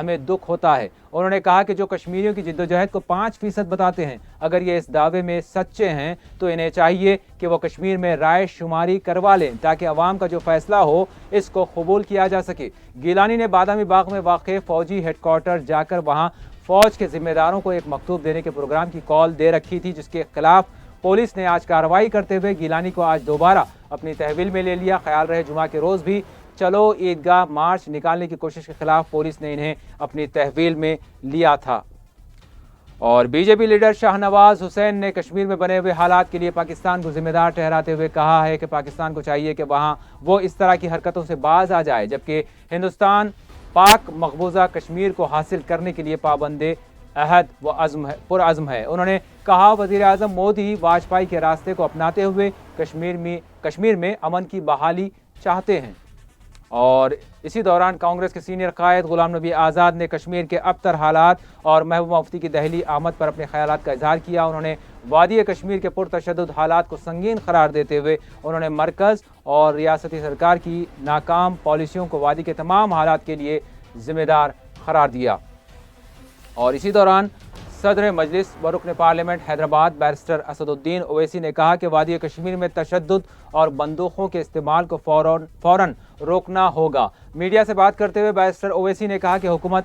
ہمیں دکھ ہوتا ہے۔ انہوں نے کہا کہ جو کشمیریوں کی جدوجہد کو 5% بتاتے ہیں، اگر یہ اس دعوے میں سچے ہیں تو انہیں چاہیے کہ وہ کشمیر میں رائے شماری کروا لیں تاکہ عوام کا جو فیصلہ ہو اس کو قبول کیا جا سکے۔ گیلانی نے بادامی باغ میں واقع فوجی ہیڈ کوارٹر جا کر وہاں فوج کے ذمہ داروں کو ایک مکتوب دینے کے پروگرام کی کال دے رکھی تھی، جس کے خلاف پولیس نے آج کارروائی کرتے ہوئے گیلانی کو آج دوبارہ اپنی تحویل میں لے لیا۔ خیال رہے جمعہ کے روز بھی چلو عیدگاہ مارچ نکالنے کی کوشش کے خلاف پولیس نے انہیں اپنی تحویل میں لیا تھا۔ اور B J P leader Shah Nawaz حسین نے کشمیر میں بنے ہوئے حالات کے لیے پاکستان کو ذمہ دار ٹھہراتے ہوئے کہا ہے کہ پاکستان کو چاہیے کہ وہاں وہ اس طرح کی حرکتوں سے باز آ جائے، جبکہ ہندوستان پاک مقبوضہ کشمیر کو حاصل کرنے کے لیے پابند عہد و پرعزم ہے۔ انہوں نے کہا وزیر اعظم مودی واجپئی کے راستے کو اپناتے ہوئے کشمیر میں امن کی بحالی چاہتے ہیں۔ اور اسی دوران کانگریس کے سینئر قائد غلام نبی آزاد نے کشمیر کے ابتر حالات اور محبوبہ مفتی کی دہلی آمد پر اپنے خیالات کا اظہار کیا۔ انہوں نے وادی کشمیر کے پرتشدد حالات کو سنگین قرار دیتے ہوئے انہوں نے مرکز اور ریاستی سرکار کی ناکام پالیسیوں کو وادی کے تمام حالات کے لیے ذمہ دار قرار دیا۔ اور اسی دوران صدر مجلس و رکن پارلیمنٹ حیدرآباد بیرسٹر اسد الدین اویسی نے کہا کہ وادی کشمیر میں تشدد اور بندوقوں کے استعمال کو فوراً روکنا ہوگا۔ میڈیا سے بات کرتے ہوئے بیرسٹر اویسی نے کہا کہ حکومت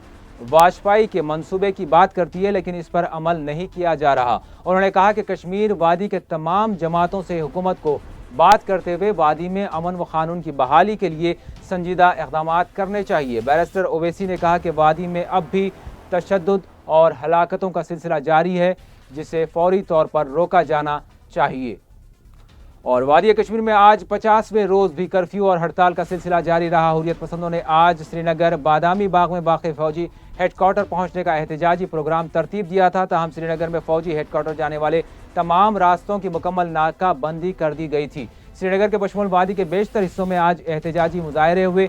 واجپئی کے منصوبے کی بات کرتی ہے لیکن اس پر عمل نہیں کیا جا رہا۔ انہوں نے کہا کہ کشمیر وادی کے تمام جماعتوں سے حکومت کو بات کرتے ہوئے وادی میں امن و قانون کی بحالی کے لیے سنجیدہ اقدامات کرنے چاہیے۔ بیرسٹر اویسی نے کہا کہ وادی میں اب بھی تشدد اور ہلاکتوں کا سلسلہ جاری ہے جسے فوری طور پر روکا جانا چاہیے۔ اور وادی کشمیر میں آج 50ویں روز بھی کرفیو اور ہڑتال کا سلسلہ جاری رہا۔ حریت پسندوں نے آج سری نگر بادامی باغ میں واقع فوجی ہیڈ کوارٹر پہنچنے کا احتجاجی پروگرام ترتیب دیا تھا، تاہم سری نگر میں فوجی ہیڈ کوارٹر جانے والے تمام راستوں کی مکمل ناکہ بندی کر دی گئی تھی۔ سری نگر کے بشمول وادی کے بیشتر حصوں میں آج احتجاجی مظاہرے ہوئے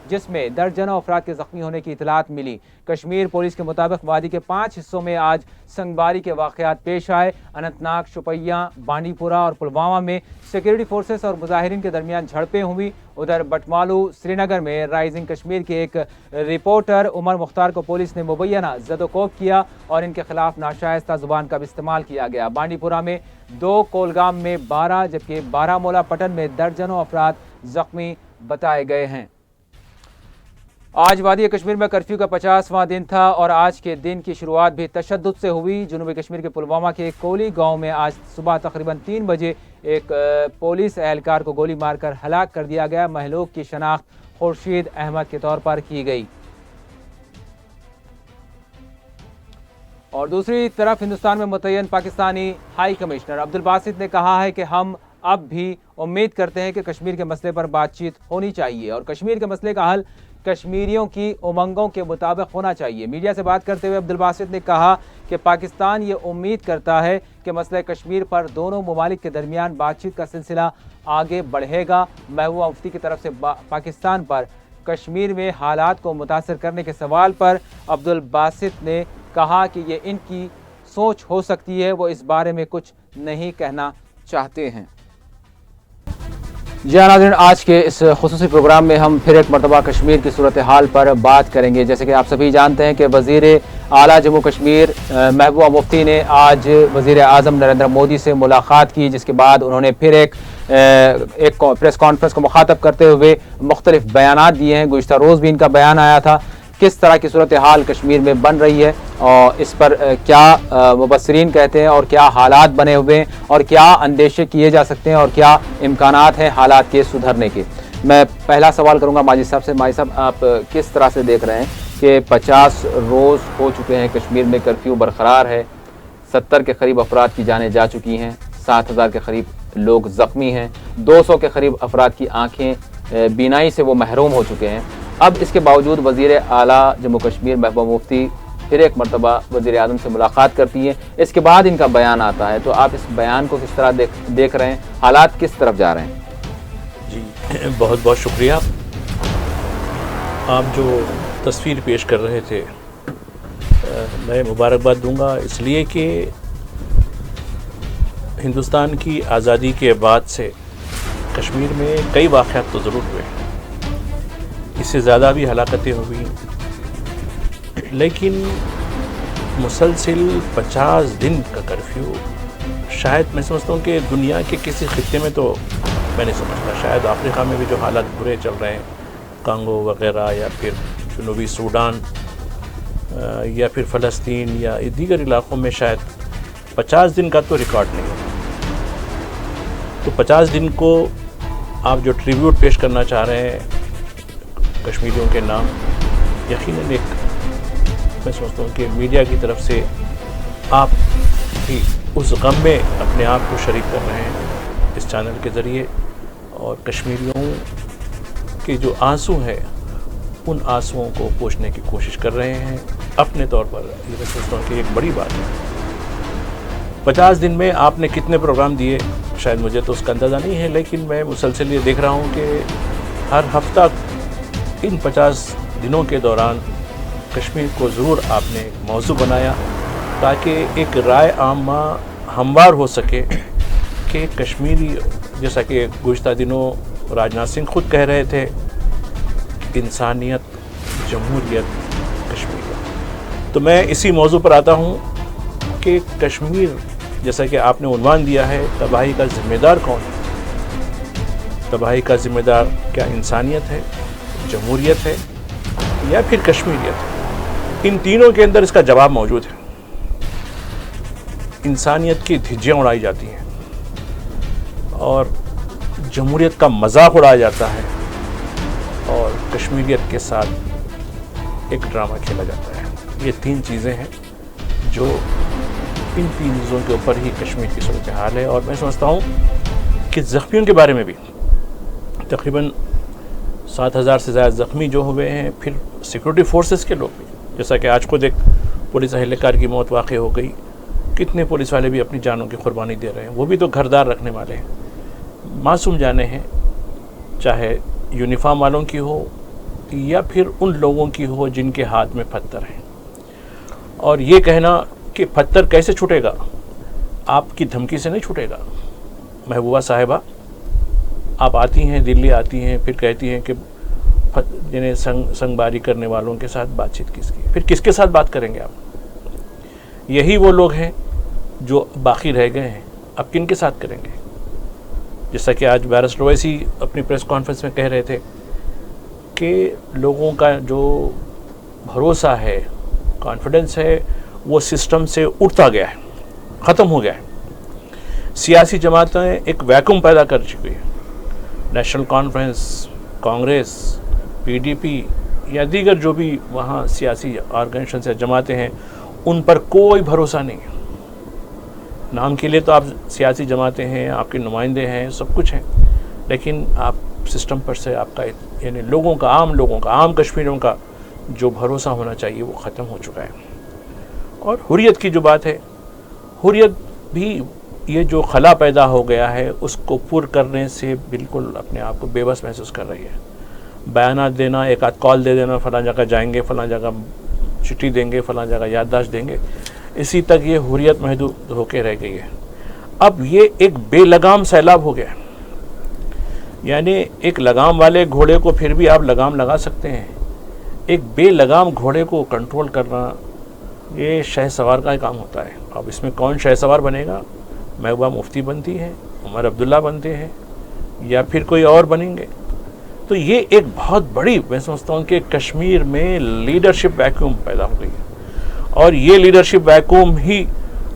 جس میں درجنوں افراد کے زخمی ہونے کی اطلاعات ملی۔ کشمیر پولیس کے مطابق وادی کے 5 حصوں میں آج سنگ باری کے واقعات پیش آئے۔ اننت ناگ، شوپیاں، بانڈی پورہ اور پلوامہ میں سیکورٹی فورسز اور مظاہرین کے درمیان جھڑپیں ہوئی۔ ادھر بٹمالو سری نگر میں رائزنگ کشمیر کے ایک رپورٹر عمر مختار کو پولیس نے مبینہ زد و کوب کیا اور ان کے خلاف ناشائستہ زبان کا بھی استعمال کیا گیا۔ بانڈی پورہ میں 2، کولگام میں 12 جبکہ بارہمولہ پٹن میں درجنوں افراد زخمی بتائے گئے ہیں۔ آج وادی کشمیر میں کرفیو کا 50واں دن تھا اور آج کے دن کی شروعات بھی تشدد سے ہوئی۔ جنوبی کشمیر کے پلوامہ کے کولی گاؤں میں آج صبح تقریباً 3 بجے ایک پولیس اہلکار کو گولی مار کر ہلاک کر دیا گیا۔ مہلوک کی شناخت خورشید احمد کے طور پر کی گئی۔ اور دوسری طرف ہندوستان میں متعین پاکستانی ہائی کمشنر عبدالباسط نے کہا ہے کہ ہم اب بھی امید کرتے ہیں کہ کشمیر کے مسئلے پر بات چیت ہونی چاہیے اور کشمیر کے مسئلے کا حل کشمیریوں کی امنگوں کے مطابق ہونا چاہیے۔ میڈیا سے بات کرتے ہوئے عبدالباسط نے کہا کہ پاکستان یہ امید کرتا ہے کہ مسئلہ کشمیر پر دونوں ممالک کے درمیان بات چیت کا سلسلہ آگے بڑھے گا۔ محبوبہ مفتی کی طرف سے پاکستان پر کشمیر میں حالات کو متاثر کرنے کے سوال پر عبدالباسط نے کہا کہ یہ ان کی سوچ ہو سکتی ہے، وہ اس بارے میں کچھ نہیں کہنا چاہتے ہیں۔ جی ناظرین، آج کے اس خصوصی پروگرام میں ہم پھر ایک مرتبہ کشمیر کی صورتحال پر بات کریں گے۔ جیسے کہ آپ سبھی جانتے ہیں کہ وزیر اعلیٰ جموں کشمیر محبوبہ مفتی نے آج وزیر اعظم نریندر مودی سے ملاقات کی، جس کے بعد انہوں نے پھر ایک پریس کانفرنس کو مخاطب کرتے ہوئے مختلف بیانات دیے ہیں۔ گزشتہ روز بھی ان کا بیان آیا تھا کس طرح کی صورتحال کشمیر میں بن رہی ہے اور اس پر کیا مبصرین کہتے ہیں اور کیا حالات بنے ہوئے ہیں اور کیا اندیشے کیے جا سکتے ہیں اور کیا امکانات ہیں حالات کے سدھرنے کے۔ میں پہلا سوال کروں گا ماجد صاحب سے۔ ماجد صاحب، آپ کس طرح سے دیکھ رہے ہیں کہ 50 روز ہو چکے ہیں کشمیر میں کرفیو برقرار ہے، 70 کے قریب افراد کی جانیں جا چکی ہیں، 7000 کے قریب لوگ زخمی ہیں، 200 کے قریب افراد کی آنکھیں بینائی سے وہ محروم ہو چکے ہیں۔ اب اس کے باوجود وزیر اعلیٰ جموں کشمیر محبوبہ مفتی پھر ایک مرتبہ وزیر اعظم سے ملاقات کرتی ہیں، اس کے بعد ان کا بیان آتا ہے، تو آپ اس بیان کو کس طرح دیکھ رہے ہیں؟ حالات کس طرف جا رہے ہیں؟ جی بہت بہت شکریہ۔ آپ جو تصویر پیش کر رہے تھے میں مبارکباد دوں گا، اس لیے کہ ہندوستان کی آزادی کے بعد سے کشمیر میں کئی واقعات تو ضرور ہوئے، اس سے زیادہ بھی ہلاکتیں ہوئی، لیکن مسلسل 50 دن کا کرفیو شاید میں سمجھتا ہوں کہ دنیا کے کسی خطے میں تو میں نہیں سمجھتا. شاید افریقہ میں بھی جو حالات برے چل رہے ہیں, کانگو وغیرہ, یا پھر جنوبی سوڈان, یا پھر فلسطین یا دیگر علاقوں میں شاید 50 دن کا تو ریکارڈ نہیں ہوگا. تو 50 دن کو آپ جو ٹریبیوٹ پیش کرنا چاہ رہے ہیں کشمیریوں کے نام, یقیناً ایک میں سمجھتا ہوں کہ میڈیا کی طرف سے آپ بھی اس غم میں اپنے آپ کو شریک کر رہے ہیں اس چینل کے ذریعے, اور کشمیریوں کے جو آنسو ہے ان آنسوؤں کو پوچھنے کی کوشش کر رہے ہیں اپنے طور پر. یہ میں سمجھتا ہوں کہ ایک بڑی بات ہے. 50 دن میں آپ نے کتنے پروگرام دیے شاید مجھے تو اس کا اندازہ نہیں ہے, لیکن میں مسلسل یہ دیکھ رہا ہوں کہ ہر ہفتہ ان 50 دنوں کے دوران کشمیر کو ضرور آپ نے ایک موضوع بنایا تاکہ ایک رائے عامہ ہموار ہو سکے کہ کشمیری, جیسا کہ گزشتہ دنوں راجناتھ سنگھ خود کہہ رہے تھے, انسانیت, جمہوریت, کشمیر. تو میں اسی موضوع پر آتا ہوں کہ کشمیر, جیسا کہ آپ نے عنوان دیا ہے, تباہی کا ذمہ دار کون ہے؟ تباہی کا ذمہ دار کیا انسانیت ہے, جمہوریت ہے, یا پھر کشمیریت ہے؟ ان تینوں کے اندر اس کا جواب موجود ہے. انسانیت کی دھجیاں اڑائی جاتی ہیں اور جمہوریت کا مذاق اڑایا جاتا ہے, اور کشمیریت کے ساتھ ایک ڈرامہ کھیلا جاتا ہے. یہ تین چیزیں ہیں جو ان تین چیزوں کے اوپر ہی کشمیر کی صورتحال ہے. اور میں سمجھتا ہوں کہ زخمیوں کے بارے میں بھی تقریباً 7,000 سے زیادہ زخمی جو ہوئے ہیں, پھر سیکورٹی فورسز کے لوگ بھی, جیسا کہ آج خود ایک پولیس اہلکار کی موت واقع ہو گئی, کتنے پولیس والے بھی اپنی جانوں کی قربانی دے رہے ہیں, وہ بھی تو گھردار رکھنے والے ہیں, معصوم جانیں ہیں, چاہے یونیفارم والوں کی ہو یا پھر ان لوگوں کی ہو جن کے ہاتھ میں پتھر ہیں. اور یہ کہنا کہ پتھر کیسے چھوٹے گا, آپ کی دھمکی سے نہیں چھوٹے گا. محبوبہ صاحبہ آپ آتی ہیں, دلی آتی ہیں, پھر کہتی ہیں کہ جنہیں سنگ باری کرنے والوں کے ساتھ بات چیت کس کی, پھر کس کے ساتھ بات کریں گے آپ؟ یہی وہ لوگ ہیں جو باقی رہ گئے ہیں, اب کن کے ساتھ کریں گے؟ جیسا کہ آج بیرسٹر اویسی اپنی پریس کانفرنس میں کہہ رہے تھے کہ لوگوں کا جو بھروسہ ہے, کانفیڈنس ہے, وہ سسٹم سے اٹھتا گیا ہے, ختم ہو گیا ہے. سیاسی جماعتیں ایک ویکیوم پیدا کر چکی ہیں. National conference, Congress, P D P یا دیگر جو بھی وہاں سیاسی آرگنیزیشنز یا جماعتیں ہیں, ان پر کوئی بھروسہ نہیں ہے. نام کے لیے تو آپ سیاسی جماعتیں ہیں, آپ کے نمائندے ہیں, سب کچھ ہیں, لیکن آپ سسٹم پر سے آپ کا, یعنی لوگوں کا, عام کشمیریوں کا جو بھروسہ ہونا چاہیے وہ ختم ہو چکا ہے. اور حریت کی جو بات ہے, حریت بھی یہ جو خلا پیدا ہو گیا ہے اس کو پر کرنے سے بالکل اپنے آپ کو بے بس محسوس کر رہی ہے. بیانات دینا, ایک آدھ کال دے دینا, فلاں جگہ جائیں گے, فلاں جگہ چٹھی دیں گے, فلاں جگہ یادداشت دیں گے, اسی تک یہ حریت محدود ہو کے رہ گئی ہے. اب یہ ایک بے لگام سیلاب ہو گیا ہے. یعنی ایک لگام والے گھوڑے کو پھر بھی آپ لگام لگا سکتے ہیں, ایک بے لگام گھوڑے کو کنٹرول کرنا یہ شہ سوار کا کام ہوتا ہے. اب اس میں کون شہ سوار بنے گا؟ محبوبہ مفتی بنتی ہے, عمر عبداللہ بنتے ہیں, یا پھر کوئی اور بنیں گے. تو یہ ایک بہت بڑی, میں سمجھتا ہوں کہ کشمیر میں لیڈرشپ ویکیوم پیدا ہو گئی ہے, اور یہ لیڈرشپ ویکیوم ہی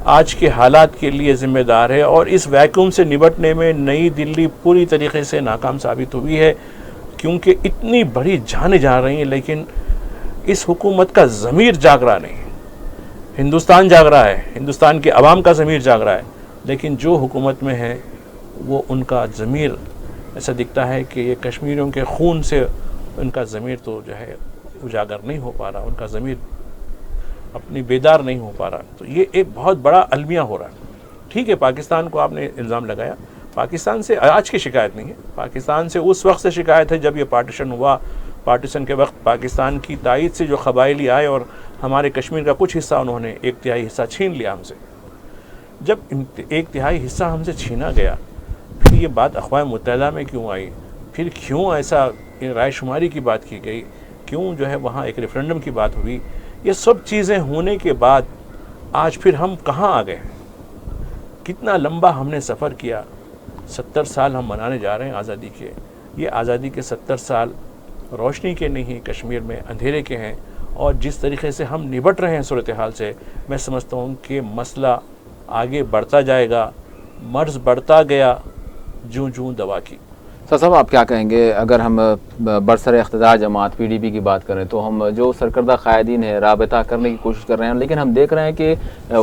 آج کے حالات کے لیے ذمہ دار ہے. اور اس ویکیوم سے نمٹنے میں نئی دلی پوری طریقے سے ناکام ثابت ہوئی ہے, کیونکہ اتنی بڑی جانیں جا رہی ہیں لیکن اس حکومت کا ضمیر جاگ رہا نہیں. ہندوستان جاگ رہا ہے, ہندوستان کے عوام کا ضمیر جاگ رہا ہے, لیکن جو حکومت میں ہے وہ ان کا ضمیر ایسا دکھتا ہے کہ یہ کشمیریوں کے خون سے ان کا ضمیر تو جو ہے اجاگر نہیں ہو پا رہا, ان کا ضمیر اپنی بیدار نہیں ہو پا رہا. تو یہ ایک بہت بڑا المیہ ہو رہا ہے. ٹھیک ہے, پاکستان کو آپ نے الزام لگایا, پاکستان سے آج کی شکایت نہیں ہے, پاکستان سے اس وقت سے شکایت ہے جب یہ پارٹیشن ہوا. پارٹیشن کے وقت پاکستان کی تائید سے جو قبائلی آئے اور ہمارے کشمیر کا کچھ حصہ انہوں نے 1/3 حصہ چھین لیا ہم سے. جب 1/3 حصہ ہم سے چھینا گیا, پھر یہ بات اقوام متحدہ میں کیوں آئی, پھر کیوں ایسا رائے شماری کی بات کی گئی, کیوں جو ہے وہاں ایک ریفرنڈم کی بات ہوئی, یہ سب چیزیں ہونے کے بعد آج پھر ہم کہاں آ گئے ہیں؟ کتنا لمبا ہم نے سفر کیا. 70 سال ہم منانے جا رہے ہیں آزادی کے. یہ آزادی کے 70 سال روشنی کے نہیں، کشمیر میں اندھیرے کے ہیں. اور جس طریقے سے ہم نبٹ رہے ہیں صورتحال سے، میں سمجھتا ہوں کہ مسئلہ آگے بڑھتا جائے گا، مرض بڑھتا گیا جوں جوں دوا کی. سر صاحب آپ کیا کہیں گے اگر ہم برسر اقتدار جماعت پی ڈی پی کی بات کریں تو ہم جو سرکردہ قائدین ہیں رابطہ کرنے کی کوشش کر رہے ہیں، لیکن ہم دیکھ رہے ہیں کہ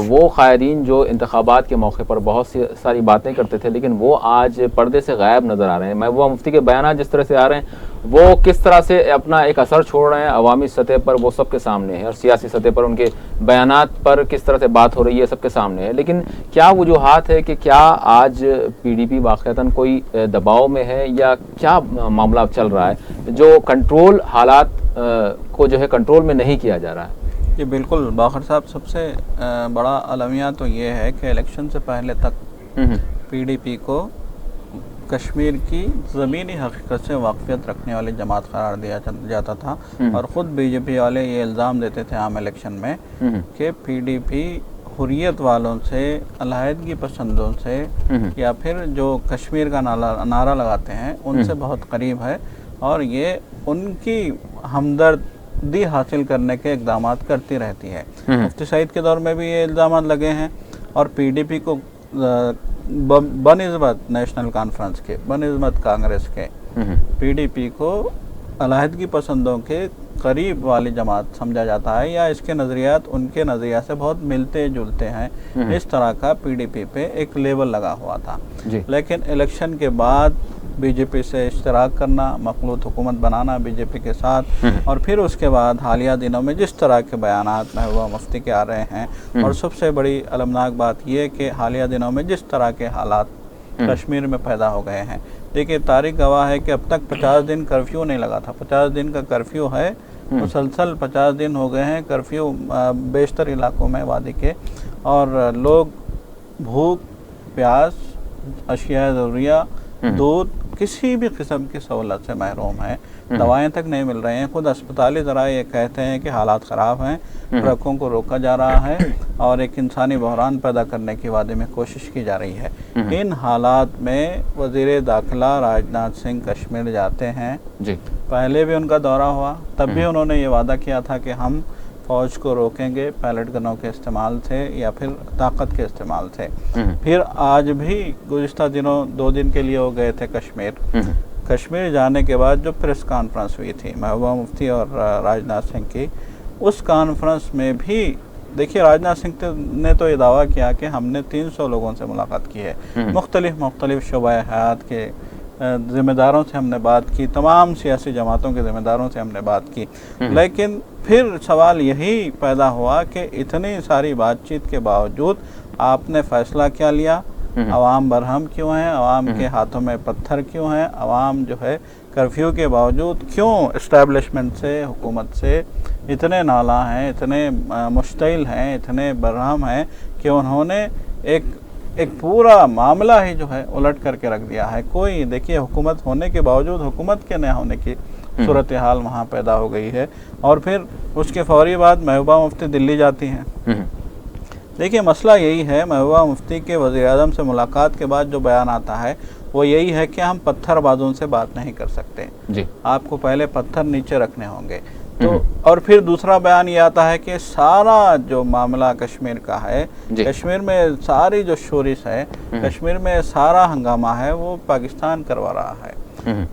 وہ قائدین جو انتخابات کے موقع پر بہت ساری باتیں کرتے تھے لیکن وہ آج پردے سے غائب نظر آ رہے ہیں. محبوبہ مفتی کے بیانات جس طرح سے آ رہے ہیں وہ کس طرح سے اپنا ایک اثر چھوڑ رہے ہیں عوامی سطح پر، وہ سب کے سامنے ہے، اور سیاسی سطح پر ان کے بیانات پر کس طرح سے بات ہو رہی ہے سب کے سامنے ہے. لیکن کیا وجوہات ہے کہ کیا آج پی ڈی پی واقعتاً کوئی دباؤ میں ہے یا کیا معاملہ چل رہا ہے جو کنٹرول حالات کو جو ہے کنٹرول میں نہیں کیا جا رہا ہے؟ جی بالکل باقر صاحب، سب سے بڑا المیہ تو یہ ہے کہ الیکشن سے پہلے تک پی ڈی پی کو کشمیر کی زمینی حقیقت سے واقفیت رکھنے والی جماعت قرار دیا جاتا تھا، اور خود بی جے پی والے یہ الزام دیتے تھے عام الیکشن میں کہ پی ڈی پی حریت والوں سے، علیحدگی پسندوں سے، یا پھر جو کشمیر کا نعرہ لگاتے ہیں ان سے بہت قریب ہے، اور یہ ان کی ہمدردی حاصل کرنے کے اقدامات کرتی رہتی ہے. مفتی سعید کے دور میں بھی یہ الزامات لگے ہیں، اور پی ڈی پی کو بنسبت نیشنل کانفرنس کے، بنسبت کانگریس کے، پی ڈی پی کو علیحدگی پسندوں کے قریب والی جماعت سمجھا جاتا ہے، یا اس کے نظریات ان کے نظریہ سے بہت ملتے جلتے ہیں. اس طرح کا پی ڈی پی پہ ایک لیبل لگا ہوا تھا. لیکن الیکشن کے بعد بی جے پی سے اشتراک کرنا، مخلوط حکومت بنانا بی جے پی کے ساتھ، اور پھر اس کے بعد حالیہ دنوں میں جس طرح کے بیانات محبوبہ مفتی کے آ رہے ہیں، اور سب سے بڑی المناک بات یہ کہ حالیہ دنوں میں جس طرح کے حالات کشمیر میں پیدا ہو گئے ہیں. دیکھیے تاریخ گواہ ہے کہ اب تک 50 دن کرفیو نہیں لگا تھا. 50 دن کا کرفیو ہے، مسلسل 50 دن ہو گئے ہیں کرفیو بیشتر علاقوں میں وادی کے، اور لوگ بھوک، پیاس، اشیاء ضروریہ، دودھ، کسی بھی قسم کی سہولت سے محروم ہیں. دوائیں تک نہیں مل رہے ہیں. خود اسپتالی ذرائع یہ کہتے ہیں کہ حالات خراب ہیں، ٹرکوں کو روکا جا رہا ہے، اور ایک انسانی بحران پیدا کرنے کی وادی میں کوشش کی جا رہی ہے. ان حالات میں وزیر داخلہ راجناتھ سنگھ کشمیر جاتے ہیں. پہلے بھی ان کا دورہ ہوا، تب بھی انہوں نے یہ وعدہ کیا تھا کہ ہم فوج کو روکیں گے پیلٹ گنوں کے استعمال سے یا پھر طاقت کے استعمال سے. پھر آج بھی گزشتہ دنوں 2 دن کے لیے وہ گئے تھے کشمیر. کشمیر جانے کے بعد جو پریس کانفرنس ہوئی تھی محبوبہ مفتی اور راجناتھ سنگھ کی، اس کانفرنس میں بھی دیکھیے راجناتھ سنگھ نے تو یہ دعویٰ کیا کہ ہم نے 300 لوگوں سے ملاقات کی ہے، مختلف شعبہ حیات کے ذمہ داروں سے ہم نے بات کی، تمام سیاسی جماعتوں کے ذمہ داروں سے ہم نے بات کی. لیکن پھر سوال یہی پیدا ہوا کہ اتنی ساری بات چیت کے باوجود آپ نے فیصلہ کیا لیا؟ عوام برہم کیوں ہیں؟ عوام کے ہاتھوں میں پتھر کیوں ہیں؟ عوام جو ہے کرفیو کے باوجود کیوں اسٹیبلشمنٹ سے، حکومت سے اتنے نالاں ہیں، اتنے مشتعل ہیں، اتنے برہم ہیں کہ انہوں نے ایک پورا معاملہ ہی جو ہے الٹ کر کے رکھ دیا ہے. کوئی دیکھیے حکومت ہونے کے باوجود حکومت کے نہ ہونے کی صورتحال وہاں پیدا ہو گئی ہے. اور پھر اس کے فوری بعد محبوبہ مفتی دلی جاتی ہیں. دیکھیے مسئلہ یہی ہے، محبوبہ مفتی کے وزیر اعظم سے ملاقات کے بعد جو بیان آتا ہے وہ یہی ہے کہ ہم پتھر بازوں سے بات نہیں کر سکتے، آپ کو پہلے پتھر نیچے رکھنے ہوں گے. تو اور پھر دوسرا بیان یہ آتا ہے کہ سارا جو معاملہ کشمیر کا ہے، کشمیر میں ساری جو شورش ہے، کشمیر میں سارا ہنگامہ ہے، وہ پاکستان کروا رہا ہے.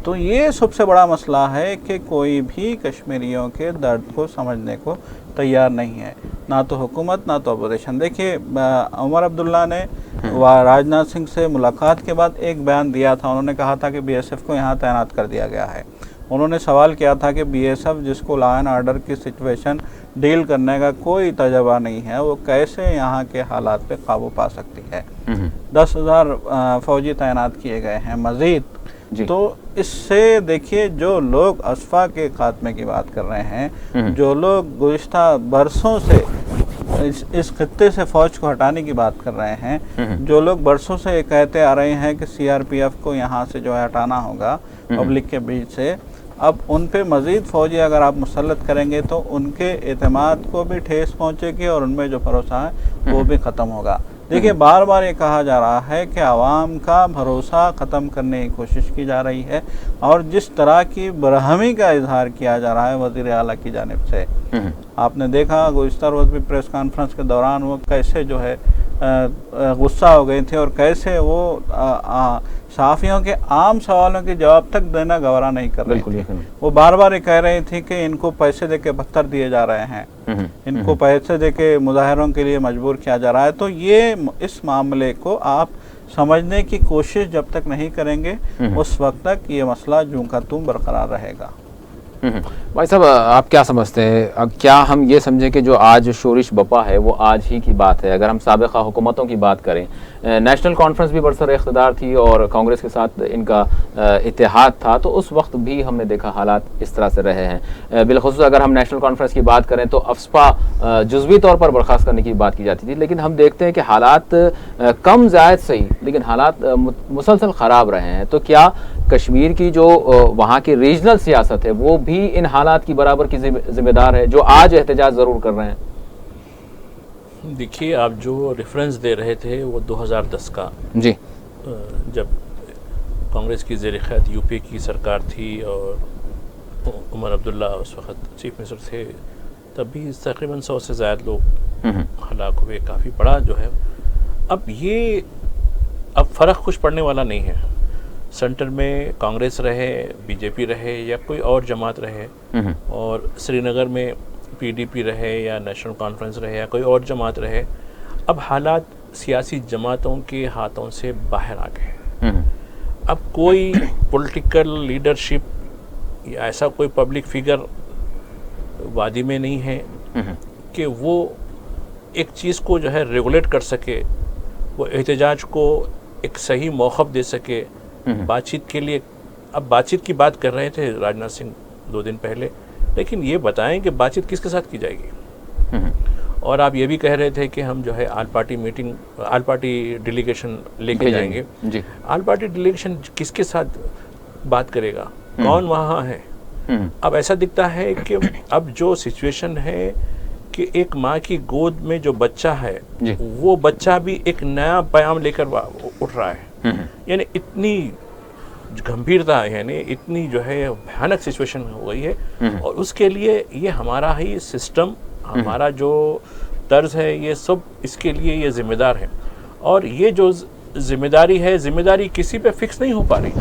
تو یہ سب سے بڑا مسئلہ ہے کہ کوئی بھی کشمیریوں کے درد کو سمجھنے کو تیار نہیں ہے، نہ تو حکومت نہ تو اپوزیشن. دیکھیے عمر عبداللہ نے راجناتھ سنگھ سے ملاقات کے بعد ایک بیان دیا تھا. انہوں نے کہا تھا کہ بی ایس ایف کو یہاں تعینات کر دیا گیا ہے. انہوں نے سوال کیا تھا کہ بی ایس ایف جس کو لا اینڈ آرڈر کی سچویشن ڈیل کرنے کا کوئی تجربہ نہیں ہے، وہ کیسے یہاں کے حالات پہ قابو پا سکتی ہے. 10,000 فوجی تعینات کیے گئے ہیں مزید. تو اس سے دیکھیے جو لوگ اسفا کے خاتمے کی بات کر رہے ہیں، جو لوگ گزشتہ برسوں سے اس خطے سے فوج کو ہٹانے کی بات کر رہے ہیں، جو لوگ برسوں سے یہ کہتے آ رہے ہیں کہ سی آر پی ایف کو یہاں سے جو ہے ہٹانا ہوگا پبلک کے بیچ سے، اب ان پہ مزید فوجی اگر آپ مسلط کریں گے تو ان کے اعتماد کو بھی ٹھیس پہنچے گی اور ان میں جو بھروسہ ہے وہ بھی ختم ہوگا. دیکھیے بار بار یہ کہا جا رہا ہے کہ عوام کا بھروسہ ختم کرنے کی کوشش کی جا رہی ہے اور جس طرح کی برہمی کا اظہار کیا جا رہا ہے وزیر اعلیٰ کی جانب سے. آپ نے دیکھا گزشتہ روز بھی پریس کانفرنس کے دوران وہ کیسے جو ہے غصہ ہو گئی تھی اور کیسے وہ صحافیوں کے عام سوالوں کے جواب تک دینا گوارا نہیں کر رہی تھی. وہ بار بار یہ کہہ رہی تھی کہ ان کو پیسے دے کے پتھر دیے جا رہے ہیں, ان کو پیسے دے کے مظاہروں کے لیے مجبور کیا جا رہا ہے. تو یہ اس معاملے کو آپ سمجھنے کی کوشش جب تک نہیں کریں گے اس وقت تک یہ مسئلہ جوں کا توں برقرار رہے گا. بھائی صاحب آپ کیا سمجھتے ہیں, کیا ہم یہ سمجھیں کہ جو آج شورش بپا ہے وہ آج ہی کی بات ہے؟ اگر ہم سابقہ حکومتوں کی بات کریں, نیشنل کانفرنس بھی برسر اقتدار تھی اور کانگریس کے ساتھ ان کا اتحاد تھا, تو اس وقت بھی ہم نے دیکھا حالات اس طرح سے رہے ہیں. بالخصوص اگر ہم نیشنل کانفرنس کی بات کریں تو افسپا جزوی طور پر برخاست کرنے کی بات کی جاتی تھی, لیکن ہم دیکھتے ہیں کہ حالات کم زائد صحیح لیکن حالات مسلسل خراب رہے ہیں. تو کیا کشمیر کی جو وہاں کی ریجنل سیاست ہے وہ بھی ان حالات کی برابر کی ذمہ دار ہے جو آج احتجاج ضرور کر رہے ہیں؟ دیکھیے آپ جو ریفرنس دے رہے تھے وہ 2010 کا, جی, جب کانگریس کی زیر قیادت یو پی کی سرکار تھی اور عمر عبداللہ اس وقت چیف منسٹر تھے, تب بھی تقریباً 100 سے زائد لوگ ہلاک ہوئے, کافی بڑا جو ہے. اب فرق کچھ پڑنے والا نہیں ہے. سینٹر میں کانگریس رہے, بی جے پی رہے یا کوئی اور جماعت رہے, اور سری نگر میں پی ڈی پی رہے یا نیشنل کانفرنس رہے یا کوئی اور جماعت رہے, اب حالات سیاسی جماعتوں کے ہاتھوں سے باہر آ گئے. اب کوئی پولیٹیکل لیڈرشپ یا ایسا کوئی پبلک فگر وادی میں نہیں ہے کہ وہ ایک چیز کو جو ہے ریگولیٹ کر سکے, وہ احتجاج کو ایک صحیح موقف دے سکے بات چیت کے لیے. اب بات چیت کی بات کر رہے تھے راجناتھ سنگھ 2 دن پہلے, لیکن یہ بتائیں کہ بات چیت کس کے ساتھ کی جائے گی. اور آپ یہ بھی کہہ رہے تھے کہ ہم جو ہے آل پارٹی ڈیلیگیشن لے کے جائیں گے. آل پارٹی ڈیلیگیشن کس کے ساتھ بات کرے گا, کون وہاں ہے؟ اب ایسا دکھتا ہے کہ اب جو سچویشن ہے کہ ایک ماں کی گود میں جو بچہ ہے وہ بچہ بھی ایک نیا پیام لے کر اٹھ رہا ہے. یعنی اتنی گمبھیرتا, یعنی اتنی جو ہے بھیانک سچویشن ہو گئی ہے, اور اس کے لیے یہ ہمارا ہی سسٹم, ہمارا جو طرز ہے, یہ سب اس کے لیے یہ ذمہ دار ہے. اور یہ جو ذمہ داری ہے, ذمہ داری کسی پہ فکس نہیں ہو پا رہی,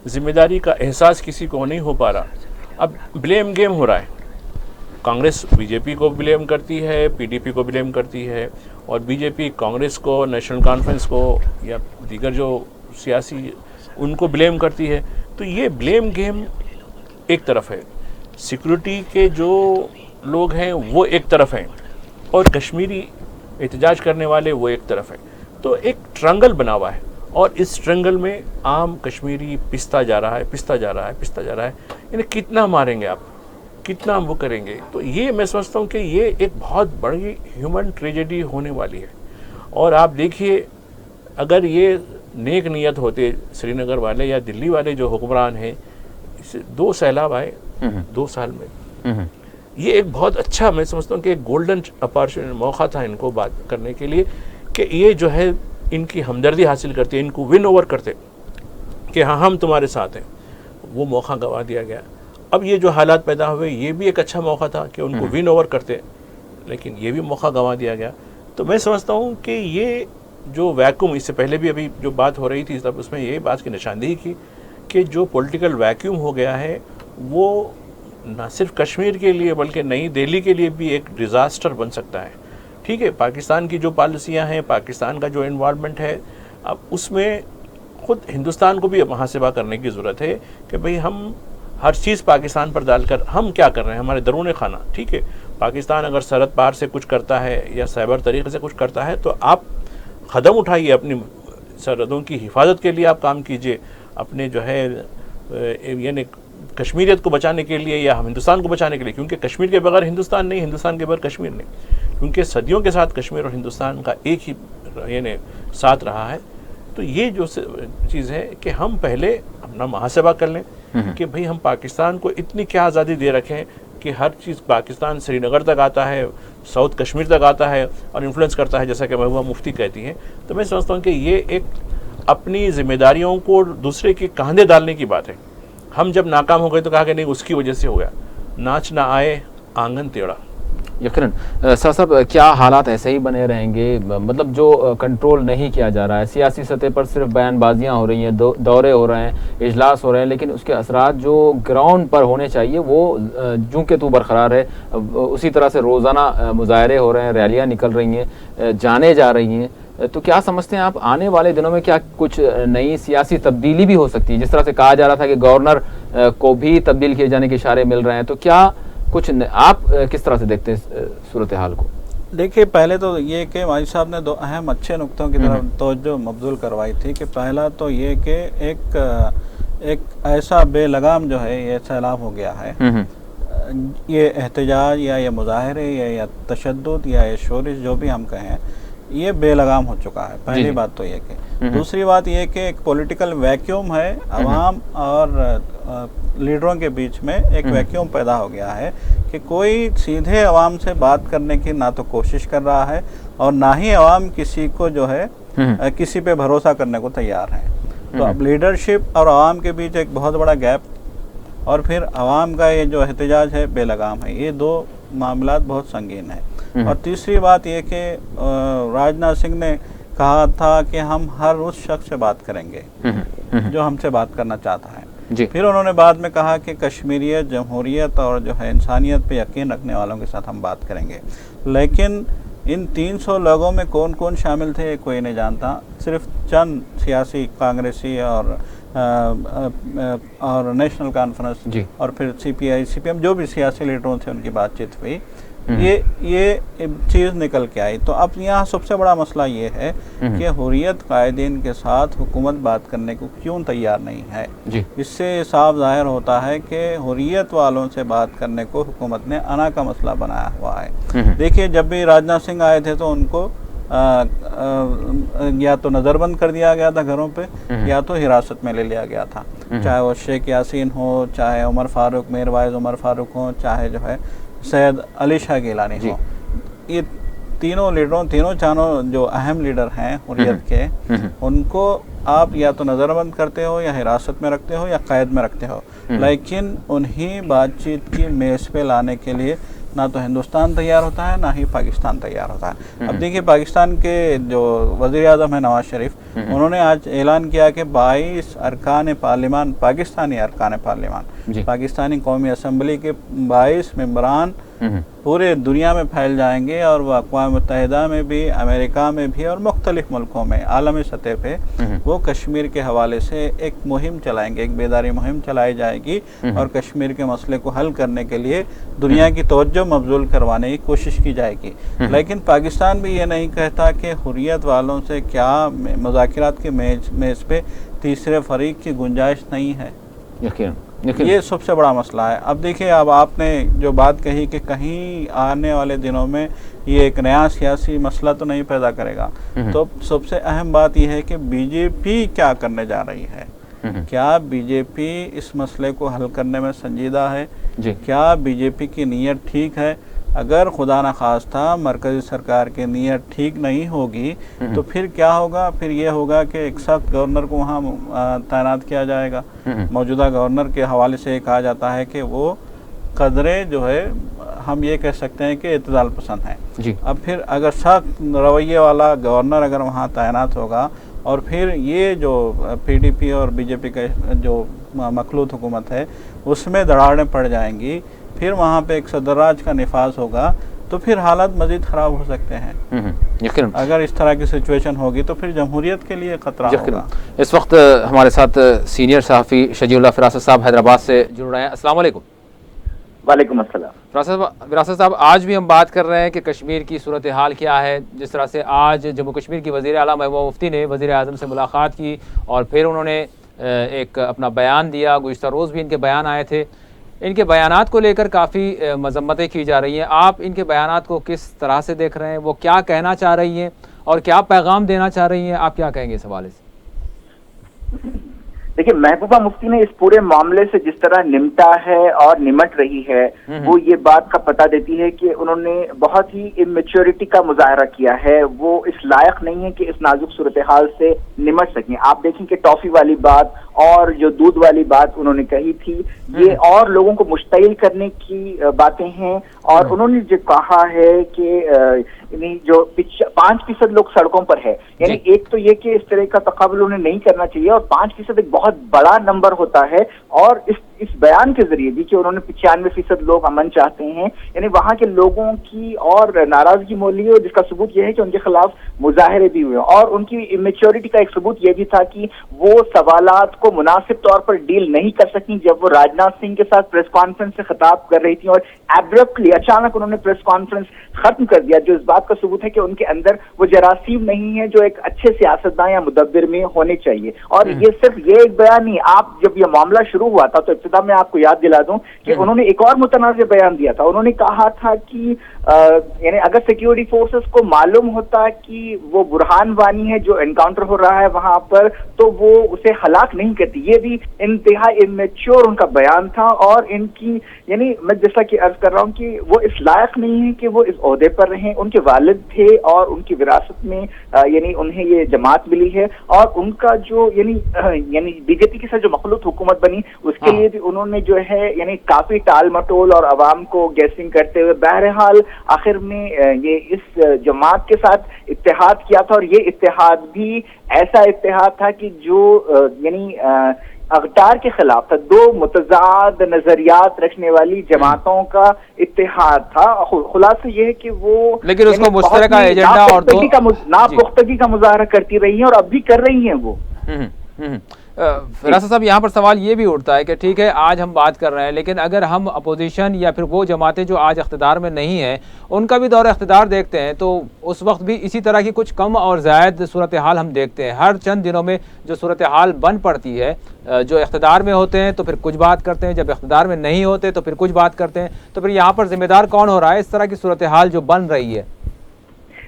ذمہ داری کا احساس کسی کو نہیں ہو پا رہا. اب بلیم گیم ہو رہا ہے. کانگریس بی جے پی کو بلیم کرتی ہے, پی ڈی پی کو بلیم کرتی ہے, اور بی جے پی کانگریس کو, نیشنل کانفرنس کو یا دیگر جو سیاسی ان کو بلیم کرتی ہے. تو یہ بلیم گیم ایک طرف ہے, سیکورٹی کے جو لوگ ہیں وہ ایک طرف ہیں, اور کشمیری احتجاج کرنے والے وہ ایک طرف ہیں. تو ایک ٹرنگل بنا ہوا ہے, اور اس ٹرنگل میں عام کشمیری پستا جا رہا ہے. یعنی کتنا ماریں گے آپ, کتنا وہ کریں گے. تو یہ میں سمجھتا ہوں کہ یہ ایک بہت بڑی ہیومن ٹریجڈی ہونے والی ہے. اور آپ دیکھیے اگر یہ نیک نیت ہوتے سری نگر والے یا دلی والے جو حکمران ہیں, 2 سیلاب آئے 2 سال میں, یہ ایک بہت اچھا میں سمجھتا ہوں کہ ایک گولڈن اپارچونیٹی موقع تھا ان کو بات کرنے کے لیے کہ یہ جو ہے ان کی ہمدردی حاصل کرتے, ان کو ون اوور کرتے کہ ہاں ہم تمہارے ساتھ ہیں. وہ موقع گنوا دیا گیا. اب یہ جو حالات پیدا ہوئے یہ بھی ایک اچھا موقع تھا کہ ان کو ون اوور کرتے, لیکن یہ بھی موقع گنوا دیا گیا. تو میں سمجھتا ہوں کہ یہ جو ویکیوم, اس سے پہلے بھی ابھی جو بات ہو رہی تھی تب اس میں یہ بات کی نشاندہی کی کہ جو پولیٹیکل ویکیوم ہو گیا ہے وہ نہ صرف کشمیر کے لیے بلکہ نئی دہلی کے لیے بھی ایک ڈیزاسٹر بن سکتا ہے. ٹھیک ہے, پاکستان کی جو پالیسیاں ہیں, پاکستان کا جو انوائرمنٹ ہے, اب اس میں خود ہندوستان کو بھی محاسبہ کرنے کی ضرورت ہے کہ بھئی ہم ہر چیز پاکستان پر ڈال کر ہم کیا کر رہے ہیں, ہمارے درون خانہ. ٹھیک ہے, پاکستان اگر سرحد پار سے کچھ کرتا ہے یا سائبر طریقے سے کچھ کرتا ہے تو آپ قدم اٹھائیے, اپنی سرحدوں کی حفاظت کے لیے آپ کام کیجئے, اپنے جو ہے یعنی کشمیریت کو بچانے کے لیے یا ہندوستان کو بچانے کے لیے, کیونکہ کشمیر کے بغیر ہندوستان نہیں, ہندوستان کے بغیر کشمیر نہیں, کیونکہ صدیوں کے ساتھ کشمیر اور ہندوستان کا ایک ہی یعنی ساتھ رہا ہے. تو یہ جو چیز ہے کہ ہم پہلے اپنا محاسبہ کر لیں کہ بھئی ہم پاکستان کو اتنی کیا آزادی دے رکھیں کہ ہر چیز پاکستان سری نگر تک آتا ہے، ساؤتھ کشمیر تک آتا ہے اور انفلوئنس کرتا ہے، جیسا کہ محبوبہ مفتی کہتی ہیں. تو میں سمجھتا ہوں کہ یہ ایک اپنی ذمہ داریوں کو دوسرے کے کاندھے ڈالنے کی بات ہے. ہم جب ناکام ہو گئے تو کہا کہ نہیں اس کی وجہ سے ہو گیا. ناچ نہ آئے آنگن ٹیڑھا. یقیناً سر صاحب کیا حالات ایسے ہی بنے رہیں گے؟ مطلب جو کنٹرول نہیں کیا جا رہا ہے، سیاسی سطح پر صرف بیان بازیاں ہو رہی ہیں، دورے ہو رہے ہیں، اجلاس ہو رہے ہیں، لیکن اس کے اثرات جو گراؤنڈ پر ہونے چاہیے وہ جوں کہ تو برقرار ہے. اسی طرح سے روزانہ مظاہرے ہو رہے ہیں، ریلیاں نکل رہی ہیں، جانے جا رہی ہیں. تو کیا سمجھتے ہیں آپ آنے والے دنوں میں کیا کچھ نئی سیاسی تبدیلی بھی ہو سکتی ہے؟ جس طرح سے کہا جا رہا تھا کہ گورنر کو بھی تبدیل کیے جانے کے اشارے مل رہے ہیں، تو کیا کچھ آپ کس طرح سے دیکھتے ہیں صورتحال کو؟ دیکھیے، پہلے تو یہ کہ ماجد صاحب نے دو اہم اچھے نقطوں کی طرف توجہ مبذول کروائی تھی کہ پہلا تو یہ کہ ایک ایسا بے لگام جو ہے یہ سیلاب ہو گیا ہے. یہ احتجاج یا یہ مظاہرے یا تشدد یا یہ شورش جو بھی ہم کہیں، یہ بے لگام ہو چکا ہے. پہلی بات تو یہ کہ دوسری بات یہ کہ ایک پولیٹیکل ویکیوم ہے، عوام اور لیڈروں کے بیچ میں ایک ویکیوم پیدا ہو گیا ہے کہ کوئی سیدھے عوام سے بات کرنے کی نہ تو کوشش کر رہا ہے اور نہ ہی عوام کسی کو جو ہے کسی پہ بھروسہ کرنے کو تیار ہے. تو اب لیڈرشپ اور عوام کے بیچ ایک بہت بڑا گیپ، اور پھر عوام کا یہ جو احتجاج ہے بے لگام ہے. یہ دو معاملات بہت سنگین ہیں. اور تیسری بات یہ کہ راجناتھ سنگھ نے کہا تھا کہ ہم ہر اس شخص سے بات کریں گے جو ہم سے بات کرنا چاہتا ہے. پھر انہوں نے بعد میں کہا کہ کشمیریت، جمہوریت اور جو ہے انسانیت پہ یقین رکھنے والوں کے ساتھ ہم بات کریں گے. لیکن ان 300 لوگوں میں کون کون شامل تھے کوئی نہیں جانتا. صرف چند سیاسی، کانگریسی اور نیشنل کانفرنس اور پھر سی پی آئی، سی پی ایم، جو بھی سیاسی لیڈروں تھے ان کی بات چیت ہوئی. یہ چیز نکل کے آئی. تو اب یہاں سب سے بڑا مسئلہ یہ ہے کہ حریت قائدین کے ساتھ حکومت بات کرنے کو کیوں تیار نہیں ہے. اس سے صاف ظاہر ہوتا ہے کہ حریت والوں سے بات کرنے کو حکومت نے انا کا مسئلہ بنایا ہوا ہے. دیکھیے، جب بھی راجناتھ سنگھ آئے تھے تو ان کو یا تو نظر بند کر دیا گیا تھا گھروں پہ، یا تو حراست میں لے لیا گیا تھا. چاہے وہ شیخ یاسین ہو، چاہے عمر فاروق، میر وائز عمر فاروق ہوں، چاہے جو ہے سید علی شاہ گیلانی ہوں. یہ تینوں لیڈروں، چاروں جو اہم لیڈر ہیں حریت کے، ان کو آپ یا تو نظر بند کرتے ہو، یا حراست میں رکھتے ہو، یا قید میں رکھتے ہو. لیکن انہی بات چیت کی میز پہ لانے کے لیے نہ تو ہندوستان تیار ہوتا ہے، نہ ہی پاکستان تیار ہوتا ہے. اب دیکھیے، پاکستان کے جو وزیر اعظم ہیں نواز شریف، انہوں نے آج اعلان کیا کہ 22 ارکان پارلیمان، پاکستانی ارکان پارلیمان، پاکستانی قومی اسمبلی کے 22 ممبران پورے دنیا میں پھیل جائیں گے، اور وہ اقوام متحدہ میں بھی، امریکہ میں بھی، اور مختلف ملکوں میں عالمی سطح پہ وہ کشمیر کے حوالے سے ایک مہم چلائیں گے. ایک بیداری مہم چلائی جائے گی اور کشمیر کے مسئلے کو حل کرنے کے لیے دنیا کی توجہ مبذول کروانے کی کوشش کی جائے گی. لیکن پاکستان بھی یہ نہیں کہتا کہ حریت والوں سے کیا مذاکرات کے میز پہ تیسرے فریق کی گنجائش نہیں ہے. یہ سب سے بڑا مسئلہ ہے. اب دیکھیں، اب آپ نے جو بات کہی کہ کہیں آنے والے دنوں میں یہ ایک نیا سیاسی مسئلہ تو نہیں پیدا کرے گا، تو سب سے اہم بات یہ ہے کہ بی جے پی کیا کرنے جا رہی ہے. کیا بی جے پی اس مسئلے کو حل کرنے میں سنجیدہ ہے؟ کیا بی جے پی کی نیت ٹھیک ہے؟ اگر خدا نخواستہ مرکزی سرکار کی نیت ٹھیک نہیں ہوگی تو پھر کیا ہوگا؟ پھر یہ ہوگا کہ ایک سخت گورنر کو وہاں تعینات کیا جائے گا. موجودہ گورنر کے حوالے سے یہ کہا جاتا ہے کہ وہ قدرے جو ہے ہم یہ کہہ سکتے ہیں کہ اعتدال پسند ہیں. اب پھر اگر سخت رویے والا گورنر اگر وہاں تعینات ہوگا، اور پھر یہ جو پی ڈی پی اور بی جے پی کا جو مخلوط حکومت ہے اس میں دراڑیں پڑ جائیں گی، پھر وہاں پہ ایک صدر راج کا نفاذ ہوگا، تو پھر حالات مزید خراب ہو سکتے ہیں. اگر اس طرح کی سچویشن ہوگی تو پھر جمہوریت کے لیے خطرہ ہوگا. اس وقت ہمارے ساتھ سینئر صحافی شجیع اللہ فراست صاحب حیدرآباد سے جڑ رہے ہیں. السلام علیکم. وعلیکم السلام. فراست صاحب، آج بھی ہم بات کر رہے ہیں کہ کشمیر کی صورتحال کیا ہے. جس طرح سے آج جموں کشمیر کی وزیر اعلیٰ محبوبہ مفتی نے وزیر اعظم سے ملاقات کی، اور پھر انہوں نے ایک اپنا بیان دیا. گزشتہ روز بھی ان کے بیان آئے تھے. ان کے بیانات کو لے کر کافی مذمتیں کی جا رہی ہیں. آپ ان کے بیانات کو کس طرح سے دیکھ رہے ہیں؟ وہ کیا کہنا چاہ رہی ہیں اور کیا پیغام دینا چاہ رہی ہیں؟ آپ کیا کہیں گے اس حوالے سے؟ دیکھیے محبوبہ مفتی نے اس پورے معاملے سے جس طرح نمٹا ہے اور نمٹ رہی ہے وہ یہ بات کا پتہ دیتی ہے کہ انہوں نے بہت ہی اممیچورٹی کا مظاہرہ کیا ہے، وہ اس لائق نہیں ہے کہ اس نازک صورتحال سے نمٹ سکیں۔ آپ دیکھیں کہ ٹافی والی بات اور جو دودھ والی بات انہوں نے کہی تھی، یہ اور لوگوں کو مشتعل کرنے کی باتیں ہیں، اور انہوں نے جو کہا ہے کہ جو 5% لوگ سڑکوں پر ہے، یعنی ایک تو یہ کہ اس طرح کا تقابل انہیں نہیں کرنا چاہیے، اور 5% ایک بہت بڑا نمبر ہوتا ہے، اور اس بیان کے ذریعے بھی کہ انہوں نے 95% لوگ امن چاہتے ہیں، یعنی وہاں کے لوگوں کی اور ناراضگی مولی ہے، جس کا ثبوت یہ ہے کہ ان کے خلاف مظاہرے بھی ہوئے، اور ان کی امیچورٹی کا ایک ثبوت یہ بھی تھا کہ وہ سوالات کو مناسب طور پر ڈیل نہیں کر سکیں جب وہ راجناتھ سنگھ کے ساتھ پریس کانفرنس سے خطاب کر رہی تھیں، اور ایبرپٹلی اچانک انہوں نے پریس کانفرنس ختم کر دیا، جو اس بات کا ثبوت ہے کہ ان کے اندر وہ جراثیم نہیں ہے جو ایک اچھے سیاستداں یا مدبر میں ہونے چاہیے۔ اور یہ صرف یہ ایک بیان نہیں، آپ جب یہ معاملہ شروع ہوا تھا تو ابتدا میں آپ کو یاد دلا دوں کہ انہوں نے ایک اور متنازع بیان دیا تھا، انہوں نے کہا تھا کہ یعنی اگر سیکیورٹی فورسز کو معلوم ہوتا کہ وہ برہان وانی ہے جو انکاؤنٹر ہو رہا ہے وہاں پر تو وہ اسے ہلاک نہیں کرتی۔ یہ بھی انتہا امیچور ان کا بیان تھا، اور ان کی یعنی میں جیسا کہ عرض کر رہا ہوں کہ وہ اس لائق نہیں ہے کہ وہ اس عہدے پر رہیں۔ ان کے والد تھے اور ان کی وراثت میں یعنی انہیں یہ جماعت ملی ہے، اور ان کا جو یعنی بی جے پی کے ساتھ جو مخلوط حکومت بنی اس کے لیے بھی انہوں نے جو ہے یعنی کافی ٹال مٹول اور عوام کو گیسنگ کرتے ہوئے بہرحال آخر میں یہ اس جماعت کے ساتھ اتحاد کیا تھا، اور یہ اتحاد بھی ایسا اتحاد تھا کہ جو یعنی اقدار کے خلاف تھا، دو متضاد نظریات رکھنے والی جماعتوں کا اتحاد تھا۔ خلاصہ یہ ہے کہ وہ لیکن اس کو مشترکہ ایجنڈا اور ناپختگی کا مظاہرہ کرتی رہی ہیں، اور اب بھی کر رہی ہیں وہ۔ فراست صاحب یہاں پر سوال یہ بھی اٹھتا ہے کہ ٹھیک ہے آج ہم بات کر رہے ہیں، لیکن اگر ہم اپوزیشن یا پھر وہ جماعتیں جو آج اقتدار میں نہیں ہیں ان کا بھی دور اقتدار دیکھتے ہیں تو اس وقت بھی اسی طرح کی کچھ کم اور زائد صورتحال ہم دیکھتے ہیں۔ ہر چند دنوں میں جو صورتحال بن پڑتی ہے، جو اقتدار میں ہوتے ہیں تو پھر کچھ بات کرتے ہیں، جب اقتدار میں نہیں ہوتے تو پھر کچھ بات کرتے ہیں، تو پھر یہاں پر ذمہ دار کون ہو رہا ہے اس طرح کی صورتحال جو بن رہی ہے؟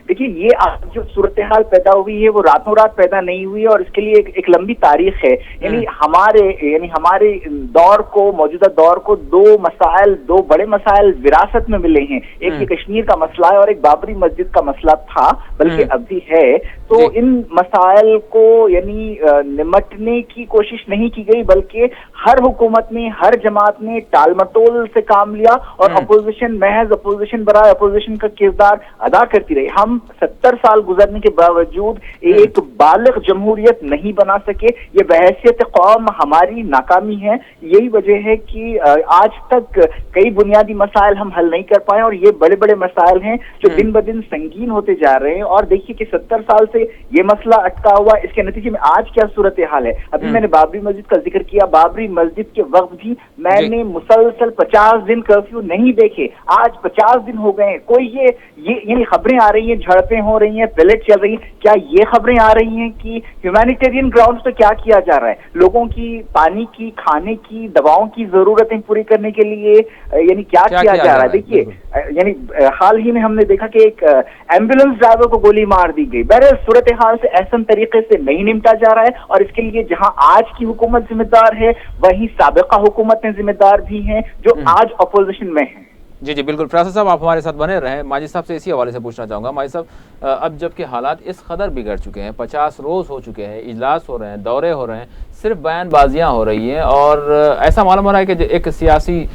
دیکھیے یہ جو صورتحال پیدا ہوئی ہے وہ راتوں رات پیدا نہیں ہوئی، اور اس کے لیے ایک لمبی تاریخ ہے۔ یعنی ہمارے دور کو، موجودہ دور کو دو بڑے مسائل وراثت میں ملے ہیں، ایک یہ کشمیر کا مسئلہ ہے اور ایک بابری مسجد کا مسئلہ تھا، بلکہ اب بھی ہے۔ تو ان مسائل کو یعنی نمٹنے کی کوشش نہیں کی گئی، بلکہ ہر حکومت نے، ہر جماعت نے ٹال مٹول سے کام لیا، اور اپوزیشن محض اپوزیشن برائے اپوزیشن کا کردار ادا کرتی رہی۔ ہم 70 سال گزرنے کے باوجود ایک بالغ جمہوریت نہیں بنا سکے، یہ بحیثیت قوم ہماری ناکامی ہے۔ یہی وجہ ہے کہ آج تک کئی بنیادی مسائل ہم حل نہیں کر پائے، اور یہ بڑے بڑے مسائل ہیں جو دن بدن سنگین ہوتے جا رہے ہیں۔ اور دیکھیے کہ 70 سال سے یہ مسئلہ اٹکا ہوا، اس کے نتیجے میں آج کیا صورتحال ہے۔ ابھی میں نے بابری مسجد کا ذکر کیا، بابری مسجد کے وقت بھی میں نے مسلسل 50 دن کرفیو نہیں دیکھے، آج 50 دن ہو گئے ہیں۔ کوئی یہ یعنی خبریں آ رہی ہیں، جھڑپیں ہو رہی ہیں، پیلیٹ چل رہی ہیں، کیا یہ خبریں آ رہی ہیں کہ ہیومینیٹیرین گراؤنڈز پہ کیا کیا جا رہا ہے؟ لوگوں کی پانی کی، کھانے کی، دواؤں کی ضرورتیں پوری کرنے کے لیے یعنی کیا کیا جا رہا ہے؟ دیکھیے یعنی حال ہی میں ہم نے دیکھا کہ ایک ایمبولینس ڈرائیور کو گولی مار دی گئی۔ بہرحال صورتحال سے احسن طریقے سے نہیں نمٹا جا رہا ہے، اور اس کے لیے جہاں آج کی حکومت ذمہ دار ہے وہیں سابقہ حکومتیں ذمہ دار بھی ہیں جو آج اپوزیشن میں ہیں۔ جی بالکل، فراست صاحب آپ ہمارے ساتھ بنے رہیں۔ ماجد صاحب سے اسی حوالے سے پوچھنا چاہوں گا۔ ماجد صاحب اب جب کہ حالات اس قدر بگڑ چکے ہیں، 50 روز ہو چکے ہیں، اجلاس ہو رہے ہیں، دورے ہو رہے ہیں، صرف بیان بازیاں ہو رہی ہیں، اور ایسا معلوم ہو رہا ہے کہ ایک سیاسی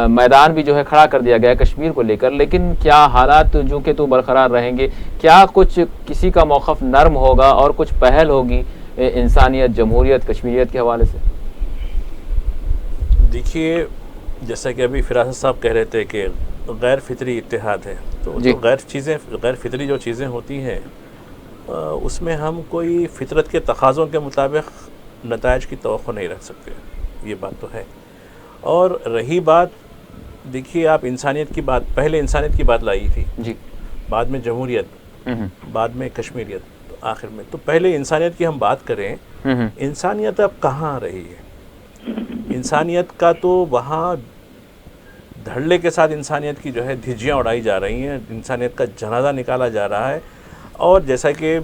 میدان بھی جو ہے کھڑا کر دیا گیا ہے کشمیر کو لے کر، لیکن کیا حالات جو کہ تو برقرار رہیں گے؟ کیا کچھ کسی کا موقف نرم ہوگا اور کچھ پہل ہوگی انسانیت، جمہوریت، کشمیریت کے حوالے سے؟ دیکھیے جیسا کہ ابھی فراست صاحب کہہ رہے تھے کہ غیر فطری اتحاد ہے، تو جو غیر فطری جو چیزیں ہوتی ہیں اس میں ہم کوئی فطرت کے تقاضوں کے مطابق نتائج کی توقع نہیں رکھ سکتے، یہ بات تو ہے۔ اور رہی بات، دیکھیے آپ انسانیت کی بات، پہلے انسانیت کی بات لائی تھی، جی، بعد میں جمہوریت، بعد میں کشمیریت، تو آخر میں تو پہلے انسانیت کی ہم بات کریں، انسانیت اب کہاں رہی ہے؟ انسانیت کا تو وہاں دھڑلے کے ساتھ انسانیت کی جو ہے دھجیاں اڑائی جا رہی ہیں، انسانیت کا جنازہ نکالا جا رہا ہے، اور جیسا کہ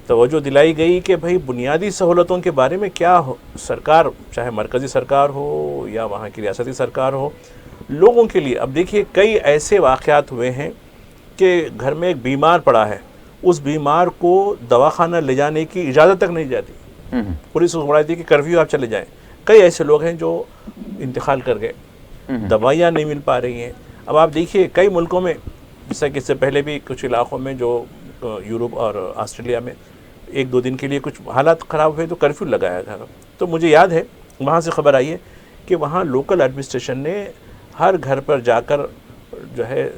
توجہ دلائی گئی کہ بھائی بنیادی سہولتوں کے بارے میں کیا سرکار، چاہے مرکزی سرکار ہو یا وہاں کی ریاستی سرکار ہو، لوگوں کے لیے. اب دیکھیے کئی ایسے واقعات ہوئے ہیں کہ گھر میں ایک بیمار پڑا ہے، اس بیمار کو دواخانہ لے جانے کی اجازت تک نہیں جاتی، پولیس کو بڑھائی تھی کہ کرفیو آپ چلے جائیں. کئی ایسے لوگ ہیں جو انتقال کر گئے، دوائیاں نہیں مل پا رہی ہیں. اب آپ دیکھیے کئی ملکوں میں، جیسا کہ اس سے پہلے بھی کچھ علاقوں میں جو یورپ اور آسٹریلیا میں 1-2 دن کے لیے کچھ حالات خراب ہوئے تو کرفیو لگایا تھا. تو مجھے یاد ہے وہاں سے خبر آئی ہے کہ وہاں لوکل ایڈمنسٹریشن نے ہر گھر پر جا کر جو ہے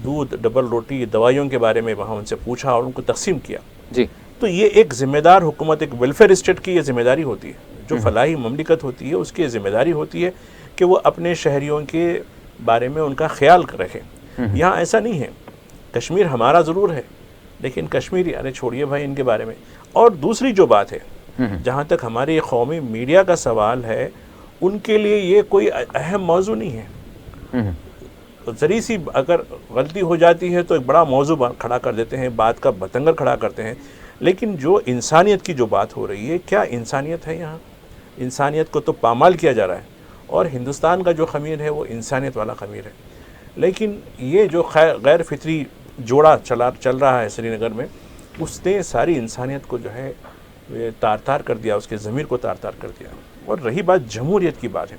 دودھ، ڈبل روٹی، دوائیوں کے بارے میں وہاں ان سے پوچھا اور ان کو تقسیم کیا. جی. تو یہ ایک ذمہ دار حکومت، ایک ویلفیئر اسٹیٹ کی یہ ذمہ داری ہوتی ہے. جو فلاحی مملکت ہوتی ہے اس کی ذمہ داری ہوتی ہے کہ وہ اپنے شہریوں کے بارے میں ان کا خیال رکھے. یہاں ایسا نہیں ہے. کشمیر ہمارا ضرور ہے لیکن کشمیری، ارے چھوڑیے بھائی ان کے بارے میں. اور دوسری جو بات ہے، جہاں تک ہماری قومی میڈیا کا سوال ہے، ان کے لیے یہ کوئی اہم موضوع نہیں ہے. ذری سی اگر غلطی ہو جاتی ہے تو ایک بڑا موضوع کھڑا کر دیتے ہیں، بات کا بتنگڑ کھڑا کرتے ہیں. لیکن جو انسانیت کی جو بات ہو رہی ہے، کیا انسانیت ہے یہاں؟ انسانیت کو تو پامال کیا جا رہا ہے. اور ہندوستان کا جو خمیر ہے وہ انسانیت والا خمیر ہے. لیکن یہ جو غیر فطری جوڑا چل رہا ہے سری نگر میں، اس نے ساری انسانیت کو جو ہے تار تار کر دیا، اس کے ضمیر کو تار تار کر دیا. اور رہی بات جمہوریت کی بات ہے،